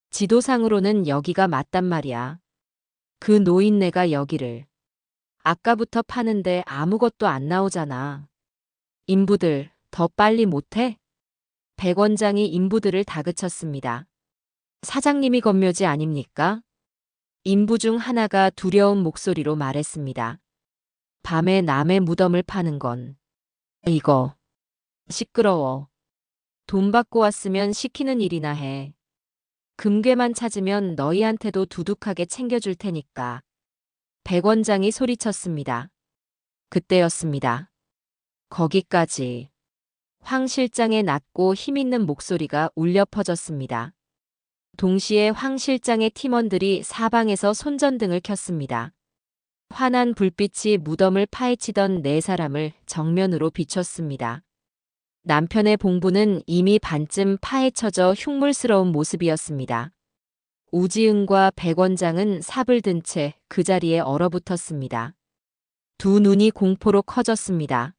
지도상으로는 여기가 맞단 말이야. 그 노인네가 여기를. 아까부터 파는데 아무것도 안 나오잖아. 인부들, 더 빨리 못해? 백 원장이 인부들을 다그쳤습니다. 사장님이 건묘지 아닙니까? 인부 중 하나가 두려운 목소리로 말했습니다. 밤에 남의 무덤을 파는 건. 이거. 시끄러워. 돈 받고 왔으면 시키는 일이나 해. 금괴만 찾으면 너희한테도 두둑하게 챙겨줄 테니까. 백 원장이 소리쳤습니다. 그때였습니다. 거기까지. 황 실장의 낮고 힘있는 목소리가 울려 퍼졌습니다. 동시에 황 실장의 팀원들이 사방에서 손전등을 켰습니다. 환한 불빛이 무덤을 파헤치던 4사람을 정면으로 비췄습니다. 남편의 봉부는 이미 반쯤 파헤쳐져 흉물스러운 모습이었습니다. 우지은과 백 원장은 삽을 든 채 그 자리에 얼어붙었습니다. 두 눈이 공포로 커졌습니다.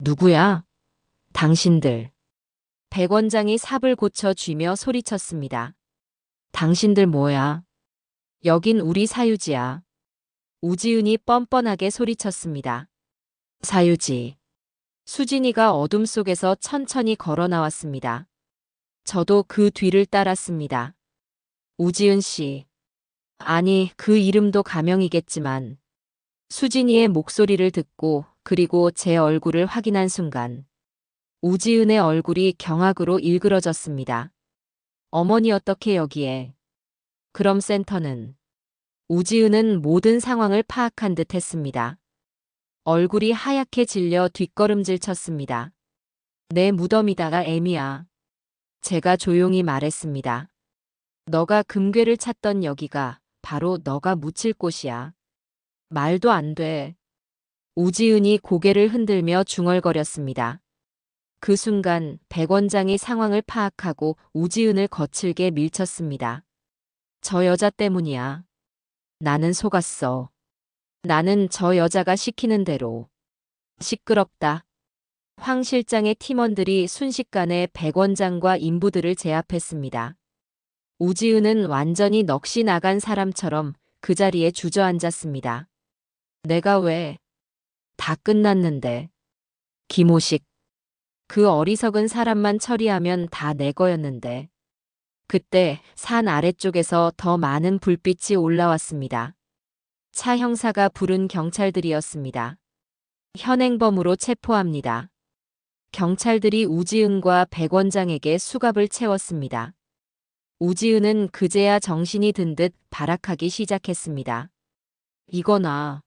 누구야? 당신들. 백 원장이 삽을 고쳐 쥐며 소리쳤습니다. 당신들 뭐야? 여긴 우리 사유지야. 우지은이 뻔뻔하게 소리쳤습니다. 사유지. 수진이가 어둠 속에서 천천히 걸어 나왔습니다. 저도 그 뒤를 따랐습니다. 우지은 씨. 아니, 그 이름도 가명이겠지만 수진이의 목소리를 듣고 그리고 제 얼굴을 확인한 순간 우지은의 얼굴이 경악으로 일그러졌습니다. 어머니 어떻게 여기에? 그럼 센터는? 우지은은 모든 상황을 파악한 듯 했습니다. 얼굴이 하얗게 질려 뒷걸음질 쳤습니다. 내 무덤이다가 애미야. 제가 조용히 말했습니다. 너가 금괴를 찾던 여기가 바로 너가 묻힐 곳이야. 말도 안 돼. 우지은이 고개를 흔들며 중얼거렸습니다. 그 순간 백 원장이 상황을 파악하고 우지은을 거칠게 밀쳤습니다. 저 여자 때문이야. 나는 속았어. 나는 저 여자가 시키는 대로. 시끄럽다. 황 실장의 팀원들이 순식간에 백 원장과 인부들을 제압했습니다. 우지은은 완전히 넋이 나간 사람처럼 그 자리에 주저앉았습니다. 내가 왜? 다 끝났는데. 김호식. 그 어리석은 사람만 처리하면 다 내 거였는데. 그때 산 아래쪽에서 더 많은 불빛이 올라왔습니다. 차 형사가 부른 경찰들이었습니다. 현행범으로 체포합니다. 경찰들이 우지은과 백 원장에게 수갑을 채웠습니다. 우지은은 그제야 정신이 든 듯 발악하기 시작했습니다. 이거 놔.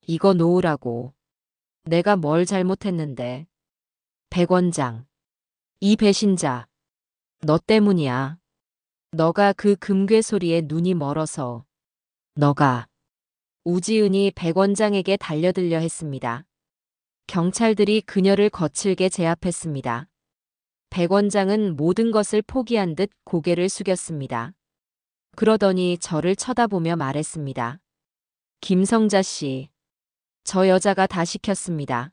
이거 놓으라고. 내가 뭘 잘못했는데. 백 원장. 이 배신자. 너 때문이야. 너가 그 금괴 소리에 눈이 멀어서. 너가. 우지은이 백 원장에게 달려들려 했습니다. 경찰들이 그녀를 거칠게 제압했습니다. 백 원장은 모든 것을 포기한 듯 고개를 숙였습니다. 그러더니 저를 쳐다보며 말했습니다. 김성자 씨. 저 여자가 다 시켰습니다.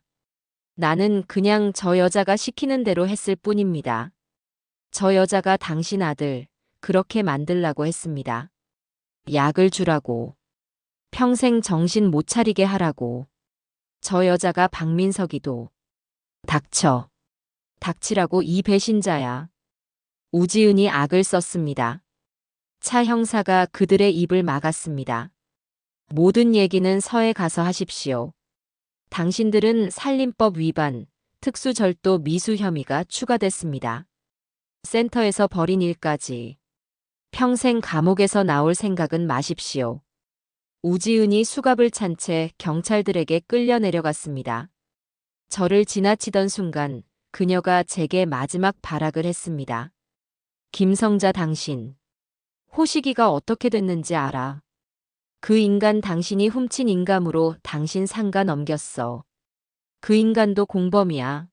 나는 그냥 저 여자가 시키는 대로 했을 뿐입니다. 저 여자가 당신 아들 그렇게 만들라고 했습니다. 약을 주라고. 평생 정신 못 차리게 하라고. 저 여자가 박민석이도. 닥쳐. 닥치라고 이 배신자야. 우지은이 악을 썼습니다. 차 형사가 그들의 입을 막았습니다. 모든 얘기는 서에 가서 하십시오. 당신들은 살림법 위반, 특수절도 미수 혐의가 추가됐습니다. 센터에서 벌인 일까지. 평생 감옥에서 나올 생각은 마십시오. 우지은이 수갑을 찬 채 경찰들에게 끌려 내려갔습니다. 저를 지나치던 순간 그녀가 제게 마지막 발악을 했습니다. 김성자 당신. 호식이가 어떻게 됐는지 알아. 그 인간 당신이 훔친 인감으로 당신 상가 넘겼어. 그 인간도 공범이야.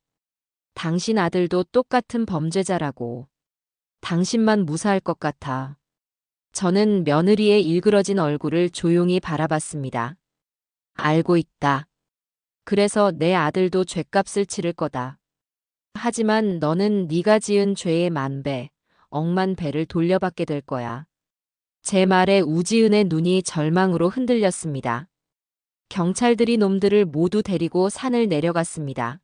당신 아들도 똑같은 범죄자라고. 당신만 무사할 것 같아. 저는 며느리의 일그러진 얼굴을 조용히 바라봤습니다. 알고 있다. 그래서 내 아들도 죗값을 치를 거다. 하지만 너는 네가 지은 죄의 만배, 억만 배를 돌려받게 될 거야. 제 말에 우지은의 눈이 절망으로 흔들렸습니다. 경찰들이 놈들을 모두 데리고 산을 내려갔습니다.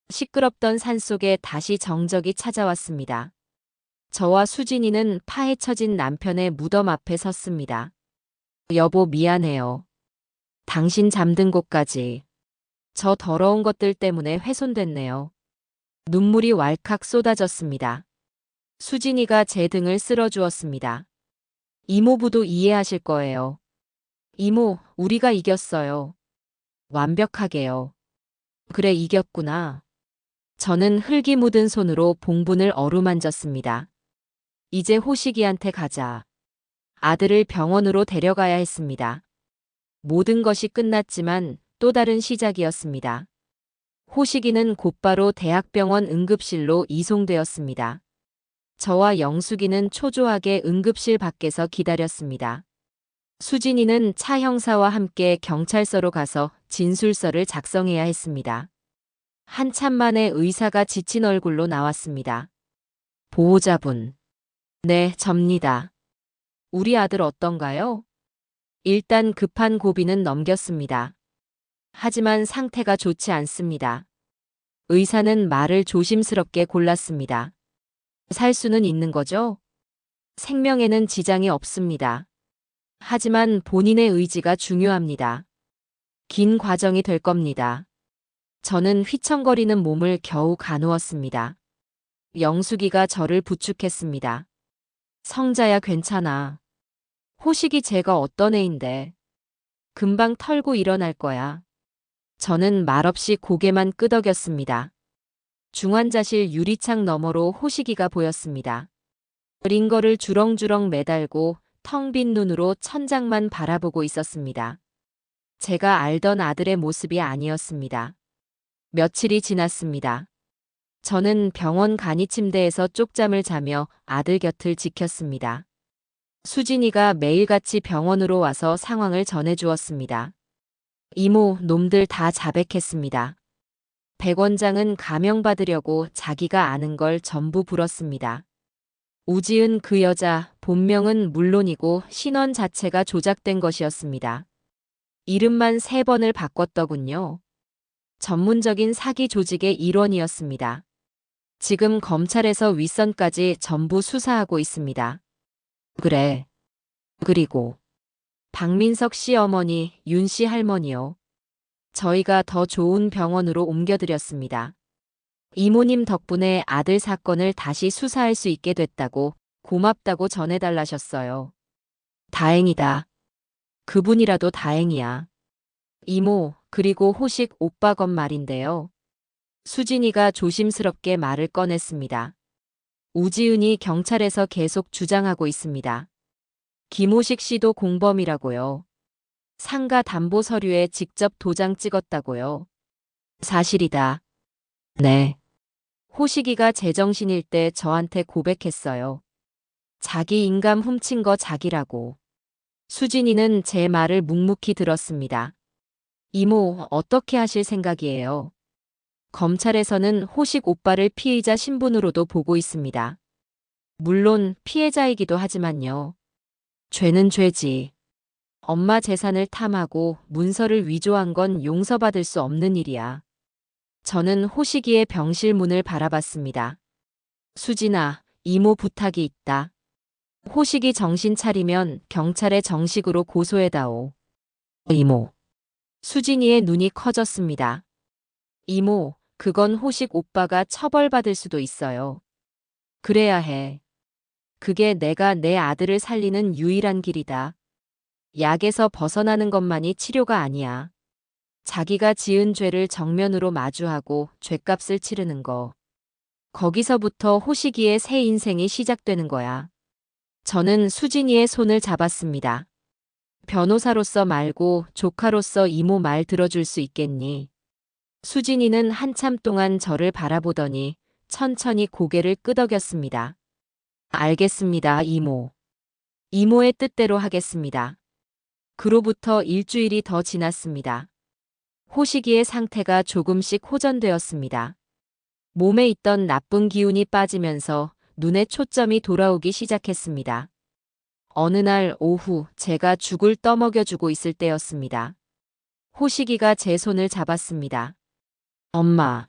시끄럽던 산속에 다시 정적이 찾아왔습니다. 저와 수진이는 파헤쳐진 남편의 무덤 앞에 섰습니다. 여보 미안해요. 당신 잠든 곳까지. 저 더러운 것들 때문에 훼손됐네요. 눈물이 왈칵 쏟아졌습니다. 수진이가 제 등을 쓸어주었습니다. 이모부도 이해하실 거예요. 이모, 우리가 이겼어요. 완벽하게요. 그래 이겼구나. 저는 흙이 묻은 손으로 봉분을 어루만졌습니다. 이제 호식이한테 가자. 아들을 병원으로 데려가야 했습니다. 모든 것이 끝났지만 또 다른 시작이었습니다. 호식이는 곧바로 대학병원 응급실로 이송되었습니다. 저와 영숙이는 초조하게 응급실 밖에서 기다렸습니다. 수진이는 차 형사와 함께 경찰서로 가서 진술서를 작성해야 했습니다. 한참 만에 의사가 지친 얼굴로 나왔습니다. 보호자분. 네, 접니다. 우리 아들 어떤가요? 일단 급한 고비는 넘겼습니다. 하지만 상태가 좋지 않습니다. 의사는 말을 조심스럽게 골랐습니다. 살 수는 있는 거죠? 생명에는 지장이 없습니다. 하지만 본인의 의지가 중요합니다. 긴 과정이 될 겁니다. 저는 휘청거리는 몸을 겨우 가누었습니다. 영숙이가 저를 부축했습니다. 성자야, 괜찮아. 호식이 쟤가 어떤 애인데. 금방 털고 일어날 거야. 저는 말없이 고개만 끄덕였습니다. 중환자실 유리창 너머로 호식이가 보였습니다. 링거를 주렁주렁 매달고 텅 빈 눈으로 천장만 바라보고 있었습니다. 제가 알던 아들의 모습이 아니었습니다. 며칠이 지났습니다. 저는 병원 간이 침대에서 쪽잠을 자며 아들 곁을 지켰습니다. 수진이가 매일같이 병원으로 와서 상황을 전해주었습니다. 이모, 놈들 다 자백했습니다. 백 원장은 감형받으려고 자기가 아는 걸 전부 불었습니다. 우지은 그 여자, 본명은 물론이고 신원 자체가 조작된 것이었습니다. 이름만 3번을 바꿨더군요. 전문적인 사기 조직의 일원이었습니다. 지금 검찰에서 윗선까지 전부 수사하고 있습니다. 그래. 그리고 박민석 씨 어머니, 윤 씨 할머니요. 저희가 더 좋은 병원으로 옮겨드렸습니다. 이모님 덕분에 아들 사건을 다시 수사할 수 있게 됐다고 고맙다고 전해달라셨어요. 다행이다. 그분이라도 다행이야. 이모, 그리고 호식 오빠 건 말인데요. 수진이가 조심스럽게 말을 꺼냈습니다. 우지은이 경찰에서 계속 주장하고 있습니다. 김호식 씨도 공범이라고요. 상가 담보 서류에 직접 도장 찍었다고요. 사실이다. 네. 호식이가 제정신일 때 저한테 고백했어요. 자기 인감 훔친 거 자기라고. 수진이는 제 말을 묵묵히 들었습니다. 이모, 어떻게 하실 생각이에요? 검찰에서는 호식 오빠를 피의자 신분으로도 보고 있습니다. 물론 피해자이기도 하지만요. 죄는 죄지. 엄마 재산을 탐하고 문서를 위조한 건 용서받을 수 없는 일이야. 저는 호식이의 병실 문을 바라봤습니다. 수진아, 이모 부탁이 있다. 호식이 정신 차리면 경찰에 정식으로 고소해다오. 이모. 수진이의 눈이 커졌습니다. 이모, 그건 호식 오빠가 처벌받을 수도 있어요. 그래야 해. 그게 내가 내 아들을 살리는 유일한 길이다. 약에서 벗어나는 것만이 치료가 아니야. 자기가 지은 죄를 정면으로 마주하고 죗값을 치르는 거. 거기서부터 호식이의 새 인생이 시작되는 거야. 저는 수진이의 손을 잡았습니다. 변호사로서 말고 조카로서 이모 말 들어줄 수 있겠니? 수진이는 한참 동안 저를 바라보더니 천천히 고개를 끄덕였습니다. 알겠습니다, 이모. 이모의 뜻대로 하겠습니다. 그로부터 일주일이 더 지났습니다. 호식이의 상태가 조금씩 호전되었습니다. 몸에 있던 나쁜 기운이 빠지면서 눈에 초점이 돌아오기 시작했습니다. 어느 날 오후 제가 죽을 떠먹여주고 있을 때였습니다. 호식이가 제 손을 잡았습니다. 엄마,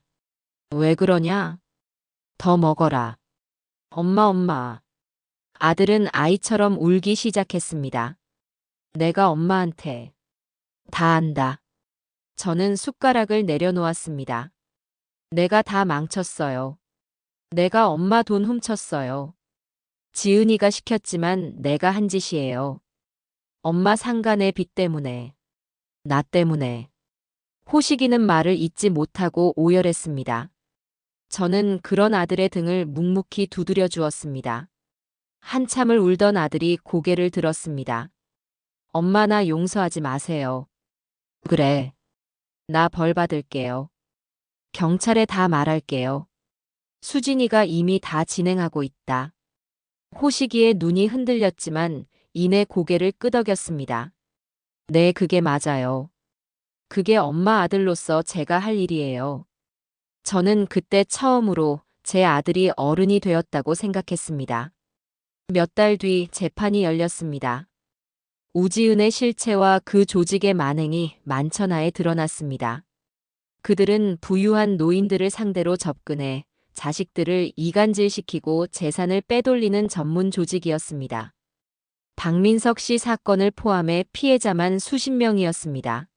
왜 그러냐? 더 먹어라. 엄마. 아들은 아이처럼 울기 시작했습니다. 내가 엄마한테 다 안다. 저는 숟가락을 내려놓았습니다. 내가 다 망쳤어요. 내가 엄마 돈 훔쳤어요. 지은이가 시켰지만 내가 한 짓이에요. 엄마 상간의 빚 때문에. 나 때문에. 호식이는 말을 잇지 못하고 오열했습니다. 저는 그런 아들의 등을 묵묵히 두드려 주었습니다. 한참을 울던 아들이 고개를 들었습니다. 엄마, 나 용서하지 마세요. 그래. 나 벌 받을게요. 경찰에 다 말할게요. 수진이가 이미 다 진행하고 있다. 호식이의 눈이 흔들렸지만 이내 고개를 끄덕였습니다. 네, 그게 맞아요. 그게 엄마 아들로서 제가 할 일이에요. 저는 그때 처음으로 제 아들이 어른이 되었다고 생각했습니다. 몇 달 뒤 재판이 열렸습니다. 우지은의 실체와 그 조직의 만행이 만천하에 드러났습니다. 그들은 부유한 노인들을 상대로 접근해 자식들을 이간질시키고 재산을 빼돌리는 전문 조직이었습니다. 박민석 씨 사건을 포함해 피해자만 수십 명이었습니다.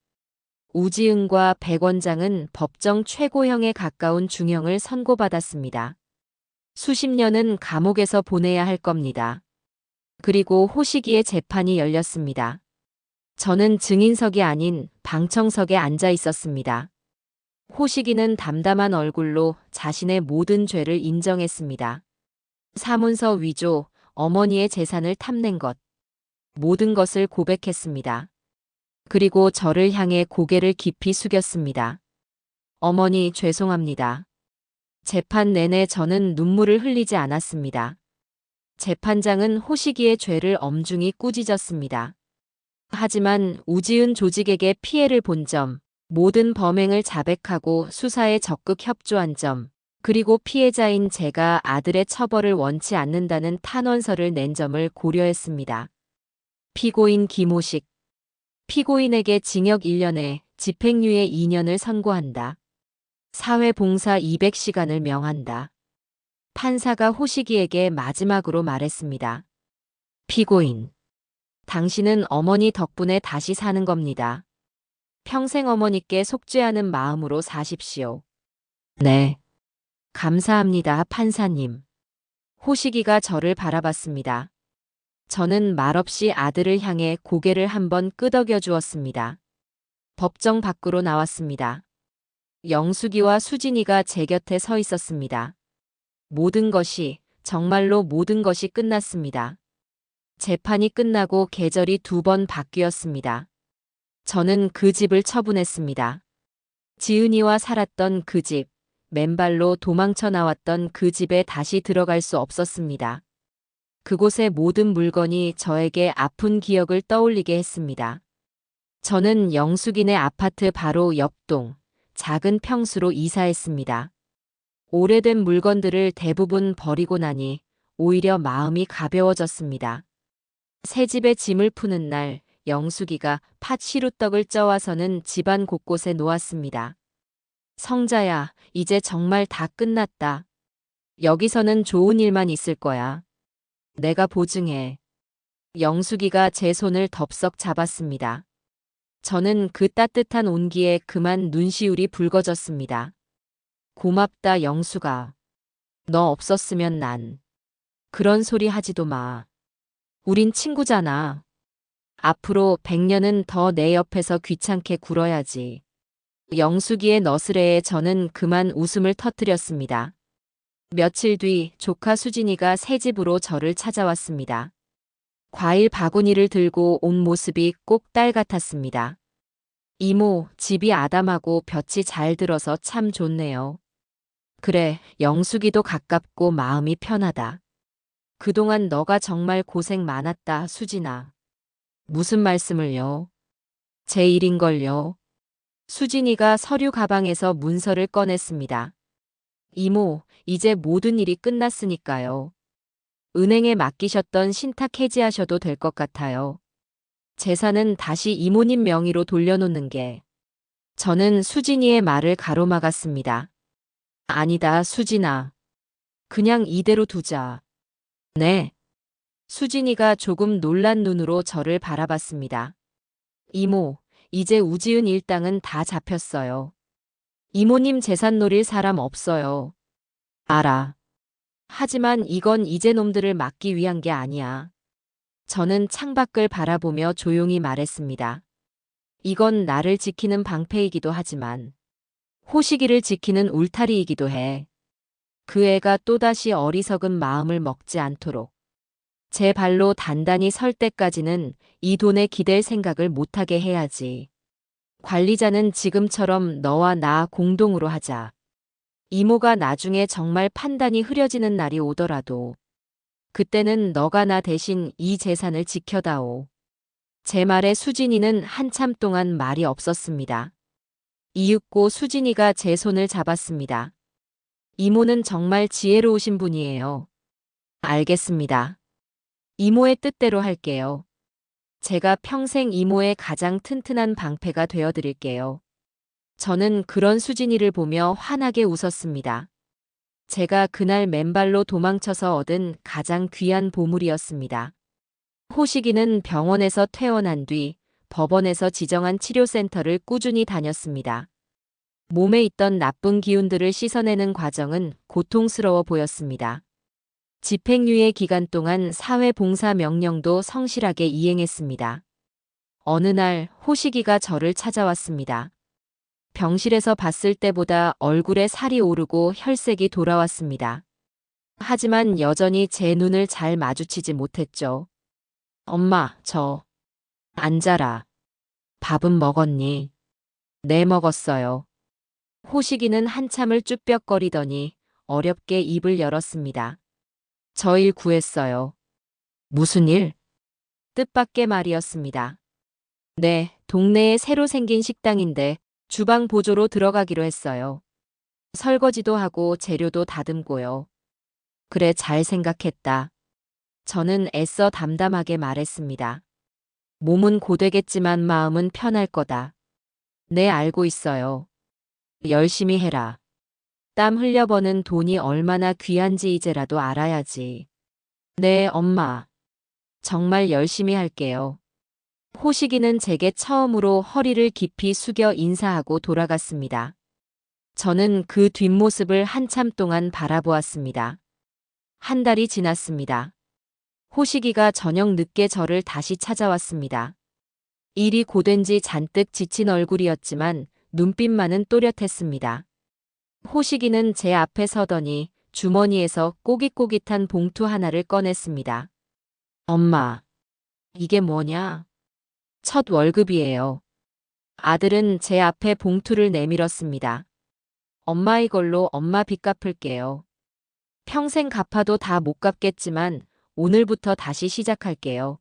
우지은과 백 원장은 법정 최고형에 가까운 중형을 선고받았습니다. 수십 년은 감옥에서 보내야 할 겁니다. 그리고 호식이의 재판이 열렸습니다. 저는 증인석이 아닌 방청석에 앉아 있었습니다. 호식이는 담담한 얼굴로 자신의 모든 죄를 인정했습니다. 사문서 위조, 어머니의 재산을 탐낸 것, 모든 것을 고백했습니다. 그리고 저를 향해 고개를 깊이 숙였습니다. 어머니, 죄송합니다. 재판 내내 저는 눈물을 흘리지 않았습니다. 재판장은 호식이의 죄를 엄중히 꾸짖었습니다. 하지만 우지은 조직에게 피해를 본 점, 모든 범행을 자백하고 수사에 적극 협조한 점, 그리고 피해자인 제가 아들의 처벌을 원치 않는다는 탄원서를 낸 점을 고려했습니다. 피고인 김호식. 피고인에게 징역 1년에 집행유예 2년을 선고한다. 사회봉사 200시간을 명한다. 판사가 호식이에게 마지막으로 말했습니다. 피고인. 당신은 어머니 덕분에 다시 사는 겁니다. 평생 어머니께 속죄하는 마음으로 사십시오. 네. 감사합니다, 판사님. 호식이가 저를 바라봤습니다. 저는 말없이 아들을 향해 고개를 한번 끄덕여 주었습니다. 법정 밖으로 나왔습니다. 영숙이와 수진이가 제 곁에 서 있었습니다. 모든 것이, 정말로 모든 것이 끝났습니다. 재판이 끝나고 계절이 2번 바뀌었습니다. 저는 그 집을 처분했습니다. 지은이와 살았던 그 집, 맨발로 도망쳐 나왔던 그 집에 다시 들어갈 수 없었습니다. 그곳의 모든 물건이 저에게 아픈 기억을 떠올리게 했습니다. 저는 영숙이네 아파트 바로 옆동, 작은 평수로 이사했습니다. 오래된 물건들을 대부분 버리고 나니 오히려 마음이 가벼워졌습니다. 새 집에 짐을 푸는 날, 영숙이가 팥 시루떡을 쪄와서는 집안 곳곳에 놓았습니다. 성자야, 이제 정말 다 끝났다. 여기서는 좋은 일만 있을 거야. 내가 보증해. 영숙이가 제 손을 덥석 잡았습니다. 저는 그 따뜻한 온기에 그만 눈시울이 붉어졌습니다. 고맙다, 영숙아. 너 없었으면 난. 그런 소리 하지도 마. 우린 친구잖아. 앞으로 100년은 더 내 옆에서 귀찮게 굴어야지. 영숙이의 너스레에 저는 그만 웃음을 터뜨렸습니다. 며칠 뒤 조카 수진이가 새 집으로 저를 찾아왔습니다. 과일 바구니를 들고 온 모습이 꼭 딸 같았습니다. 이모, 집이 아담하고 볕이 잘 들어서 참 좋네요. 그래, 영숙이도 가깝고 마음이 편하다. 그동안 너가 정말 고생 많았다, 수진아. 무슨 말씀을요? 제 일인걸요. 수진이가 서류 가방에서 문서를 꺼냈습니다. 이모, 이제 모든 일이 끝났으니까요. 은행에 맡기셨던 신탁 해지하셔도 될 것 같아요. 재산은 다시 이모님 명의로 돌려놓는 게. 저는 수진이의 말을 가로막았습니다. 아니다, 수진아. 그냥 이대로 두자. 네. 수진이가 조금 놀란 눈으로 저를 바라봤습니다. 이모, 이제 우지은 일당은 다 잡혔어요. 이모님 재산 노릴 사람 없어요. 알아. 하지만 이건 이제 놈들을 막기 위한 게 아니야. 저는 창밖을 바라보며 조용히 말했습니다. 이건 나를 지키는 방패이기도 하지만 호식이를 지키는 울타리이기도 해. 그 애가 또다시 어리석은 마음을 먹지 않도록 제 발로 단단히 설 때까지는 이 돈에 기댈 생각을 못하게 해야지. 관리자는 지금처럼 너와 나 공동으로 하자. 이모가 나중에 정말 판단이 흐려지는 날이 오더라도 그때는 너가 나 대신 이 재산을 지켜다오. 제 말에 수진이는 한참 동안 말이 없었습니다. 이윽고 수진이가 제 손을 잡았습니다. 이모는 정말 지혜로우신 분이에요. 알겠습니다. 이모의 뜻대로 할게요. 제가 평생 이모의 가장 튼튼한 방패가 되어드릴게요. 저는 그런 수진이를 보며 환하게 웃었습니다. 제가 그날 맨발로 도망쳐서 얻은 가장 귀한 보물이었습니다. 호식이는 병원에서 퇴원한 뒤 법원에서 지정한 치료센터를 꾸준히 다녔습니다. 몸에 있던 나쁜 기운들을 씻어내는 과정은 고통스러워 보였습니다. 집행유예 기간 동안 사회봉사 명령도 성실하게 이행했습니다. 어느 날 호식이가 저를 찾아왔습니다. 병실에서 봤을 때보다 얼굴에 살이 오르고 혈색이 돌아왔습니다. 하지만 여전히 제 눈을 잘 마주치지 못했죠. 엄마, 앉아라. 밥은 먹었니? 네, 먹었어요. 호식이는 한참을 쭈뼛거리더니 어렵게 입을 열었습니다. 저 일 구했어요. 무슨 일? 뜻밖의 말이었습니다. 네, 동네에 새로 생긴 식당인데 주방 보조로 들어가기로 했어요. 설거지도 하고 재료도 다듬고요. 그래, 잘 생각했다. 저는 애써 담담하게 말했습니다. 몸은 고되겠지만 마음은 편할 거다. 네, 알고 있어요. 열심히 해라. 땀 흘려버는 돈이 얼마나 귀한지 이제라도 알아야지. 네, 엄마. 정말 열심히 할게요. 호식이는 제게 처음으로 허리를 깊이 숙여 인사하고 돌아갔습니다. 저는 그 뒷모습을 한참 동안 바라보았습니다. 한 달이 지났습니다. 호식이가 저녁 늦게 저를 다시 찾아왔습니다. 일이 고된지 잔뜩 지친 얼굴이었지만 눈빛만은 또렷했습니다. 호식이는 제 앞에 서더니 주머니에서 꼬깃꼬깃한 봉투 하나를 꺼냈습니다. 엄마, 이게 뭐냐? 첫 월급이에요. 아들은 제 앞에 봉투를 내밀었습니다. 엄마, 이걸로 엄마 빚 갚을게요. 평생 갚아도 다 못 갚겠지만 오늘부터 다시 시작할게요.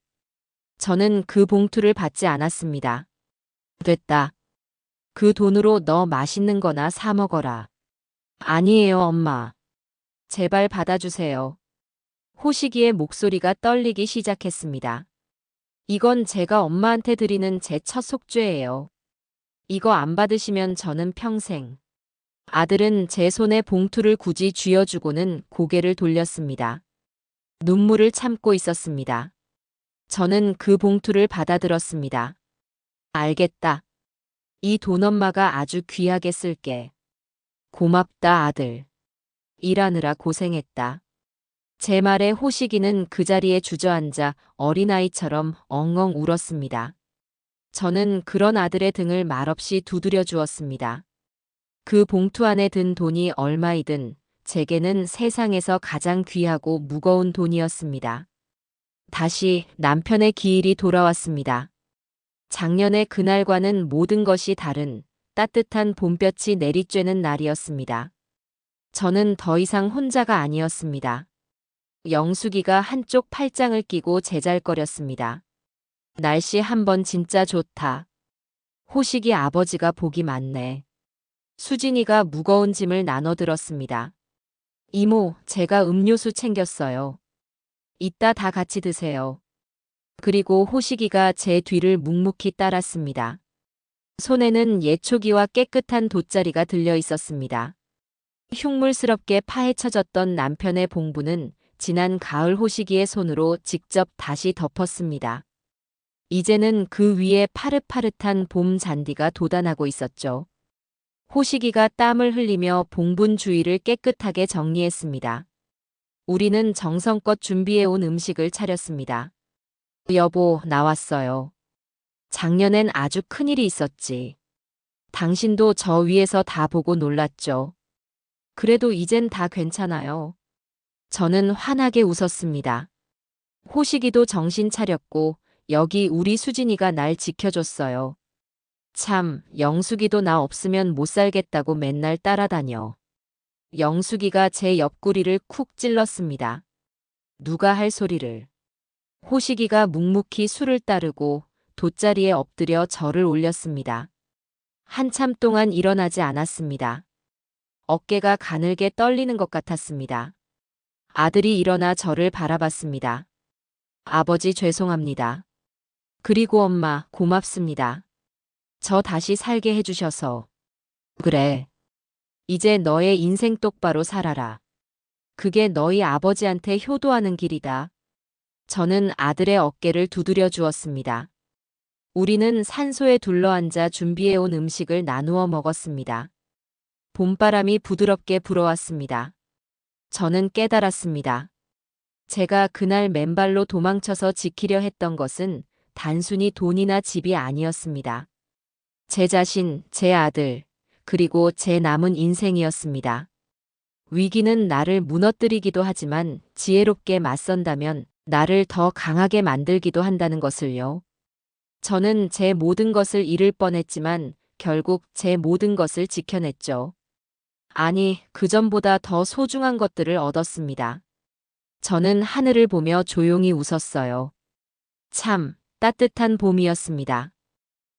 저는 그 봉투를 받지 않았습니다. 됐다. 그 돈으로 너 맛있는 거나 사 먹어라. 아니에요, 엄마. 제발 받아주세요. 호식이의 목소리가 떨리기 시작했습니다. 이건 제가 엄마한테 드리는 제 첫 속죄예요. 이거 안 받으시면 저는 평생. 아들은 제 손에 봉투를 굳이 쥐어주고는 고개를 돌렸습니다. 눈물을 참고 있었습니다. 저는 그 봉투를 받아들었습니다. 알겠다. 이 돈 엄마가 아주 귀하게 쓸게. 고맙다, 아들. 일하느라 고생했다. 제 말에 호식이는 그 자리에 주저앉아 어린아이처럼 엉엉 울었습니다. 저는 그런 아들의 등을 말없이 두드려 주었습니다. 그 봉투 안에 든 돈이 얼마이든 제게는 세상에서 가장 귀하고 무거운 돈이었습니다. 다시 남편의 기일이 돌아왔습니다. 작년의 그날과는 모든 것이 다른 따뜻한 봄볕이 내리쬐는 날이었습니다. 저는 더 이상 혼자가 아니었습니다. 영숙이가 한쪽 팔짱을 끼고 제잘거렸습니다. 날씨 한번 진짜 좋다. 호식이 아버지가 복이 많네. 수진이가 무거운 짐을 나눠들었습니다. 이모, 제가 음료수 챙겼어요. 이따 다 같이 드세요. 그리고 호식이가 제 뒤를 묵묵히 따랐습니다. 손에는 예초기와 깨끗한 돗자리가 들려 있었습니다. 흉물스럽게 파헤쳐졌던 남편의 봉부는 지난 가을 호식이의 손으로 직접 다시 덮었습니다. 이제는 그 위에 파릇파릇한 봄 잔디가 돋아나고 있었죠. 호식이가 땀을 흘리며 봉분 주위를 깨끗하게 정리했습니다. 우리는 정성껏 준비해온 음식을 차렸습니다. 여보, 나왔어요. 작년엔 아주 큰일이 있었지. 당신도 저 위에서 다 보고 놀랐죠. 그래도 이젠 다 괜찮아요. 저는 환하게 웃었습니다. 호식이도 정신 차렸고 여기 우리 수진이가 날 지켜줬어요. 참, 영숙이도 나 없으면 못 살겠다고 맨날 따라다녀. 영숙이가 제 옆구리를 쿡 찔렀습니다. 누가 할 소리를. 호식이가 묵묵히 술을 따르고 돗자리에 엎드려 저를 올렸습니다. 한참 동안 일어나지 않았습니다. 어깨가 가늘게 떨리는 것 같았습니다. 아들이 일어나 저를 바라봤습니다. 아버지, 죄송합니다. 그리고 엄마, 고맙습니다. 저 다시 살게 해주셔서. 그래. 이제 너의 인생 똑바로 살아라. 그게 너희 아버지한테 효도하는 길이다. 저는 아들의 어깨를 두드려 주었습니다. 우리는 산소에 둘러앉아 준비해온 음식을 나누어 먹었습니다. 봄바람이 부드럽게 불어왔습니다. 저는 깨달았습니다. 제가 그날 맨발로 도망쳐서 지키려 했던 것은 단순히 돈이나 집이 아니었습니다. 제 자신, 제 아들, 그리고 제 남은 인생이었습니다. 위기는 나를 무너뜨리기도 하지만 지혜롭게 맞선다면 나를 더 강하게 만들기도 한다는 것을요. 저는 제 모든 것을 잃을 뻔했지만 결국 제 모든 것을 지켜냈죠. 아니, 그전보다 더 소중한 것들을 얻었습니다. 저는 하늘을 보며 조용히 웃었어요. 참, 따뜻한 봄이었습니다.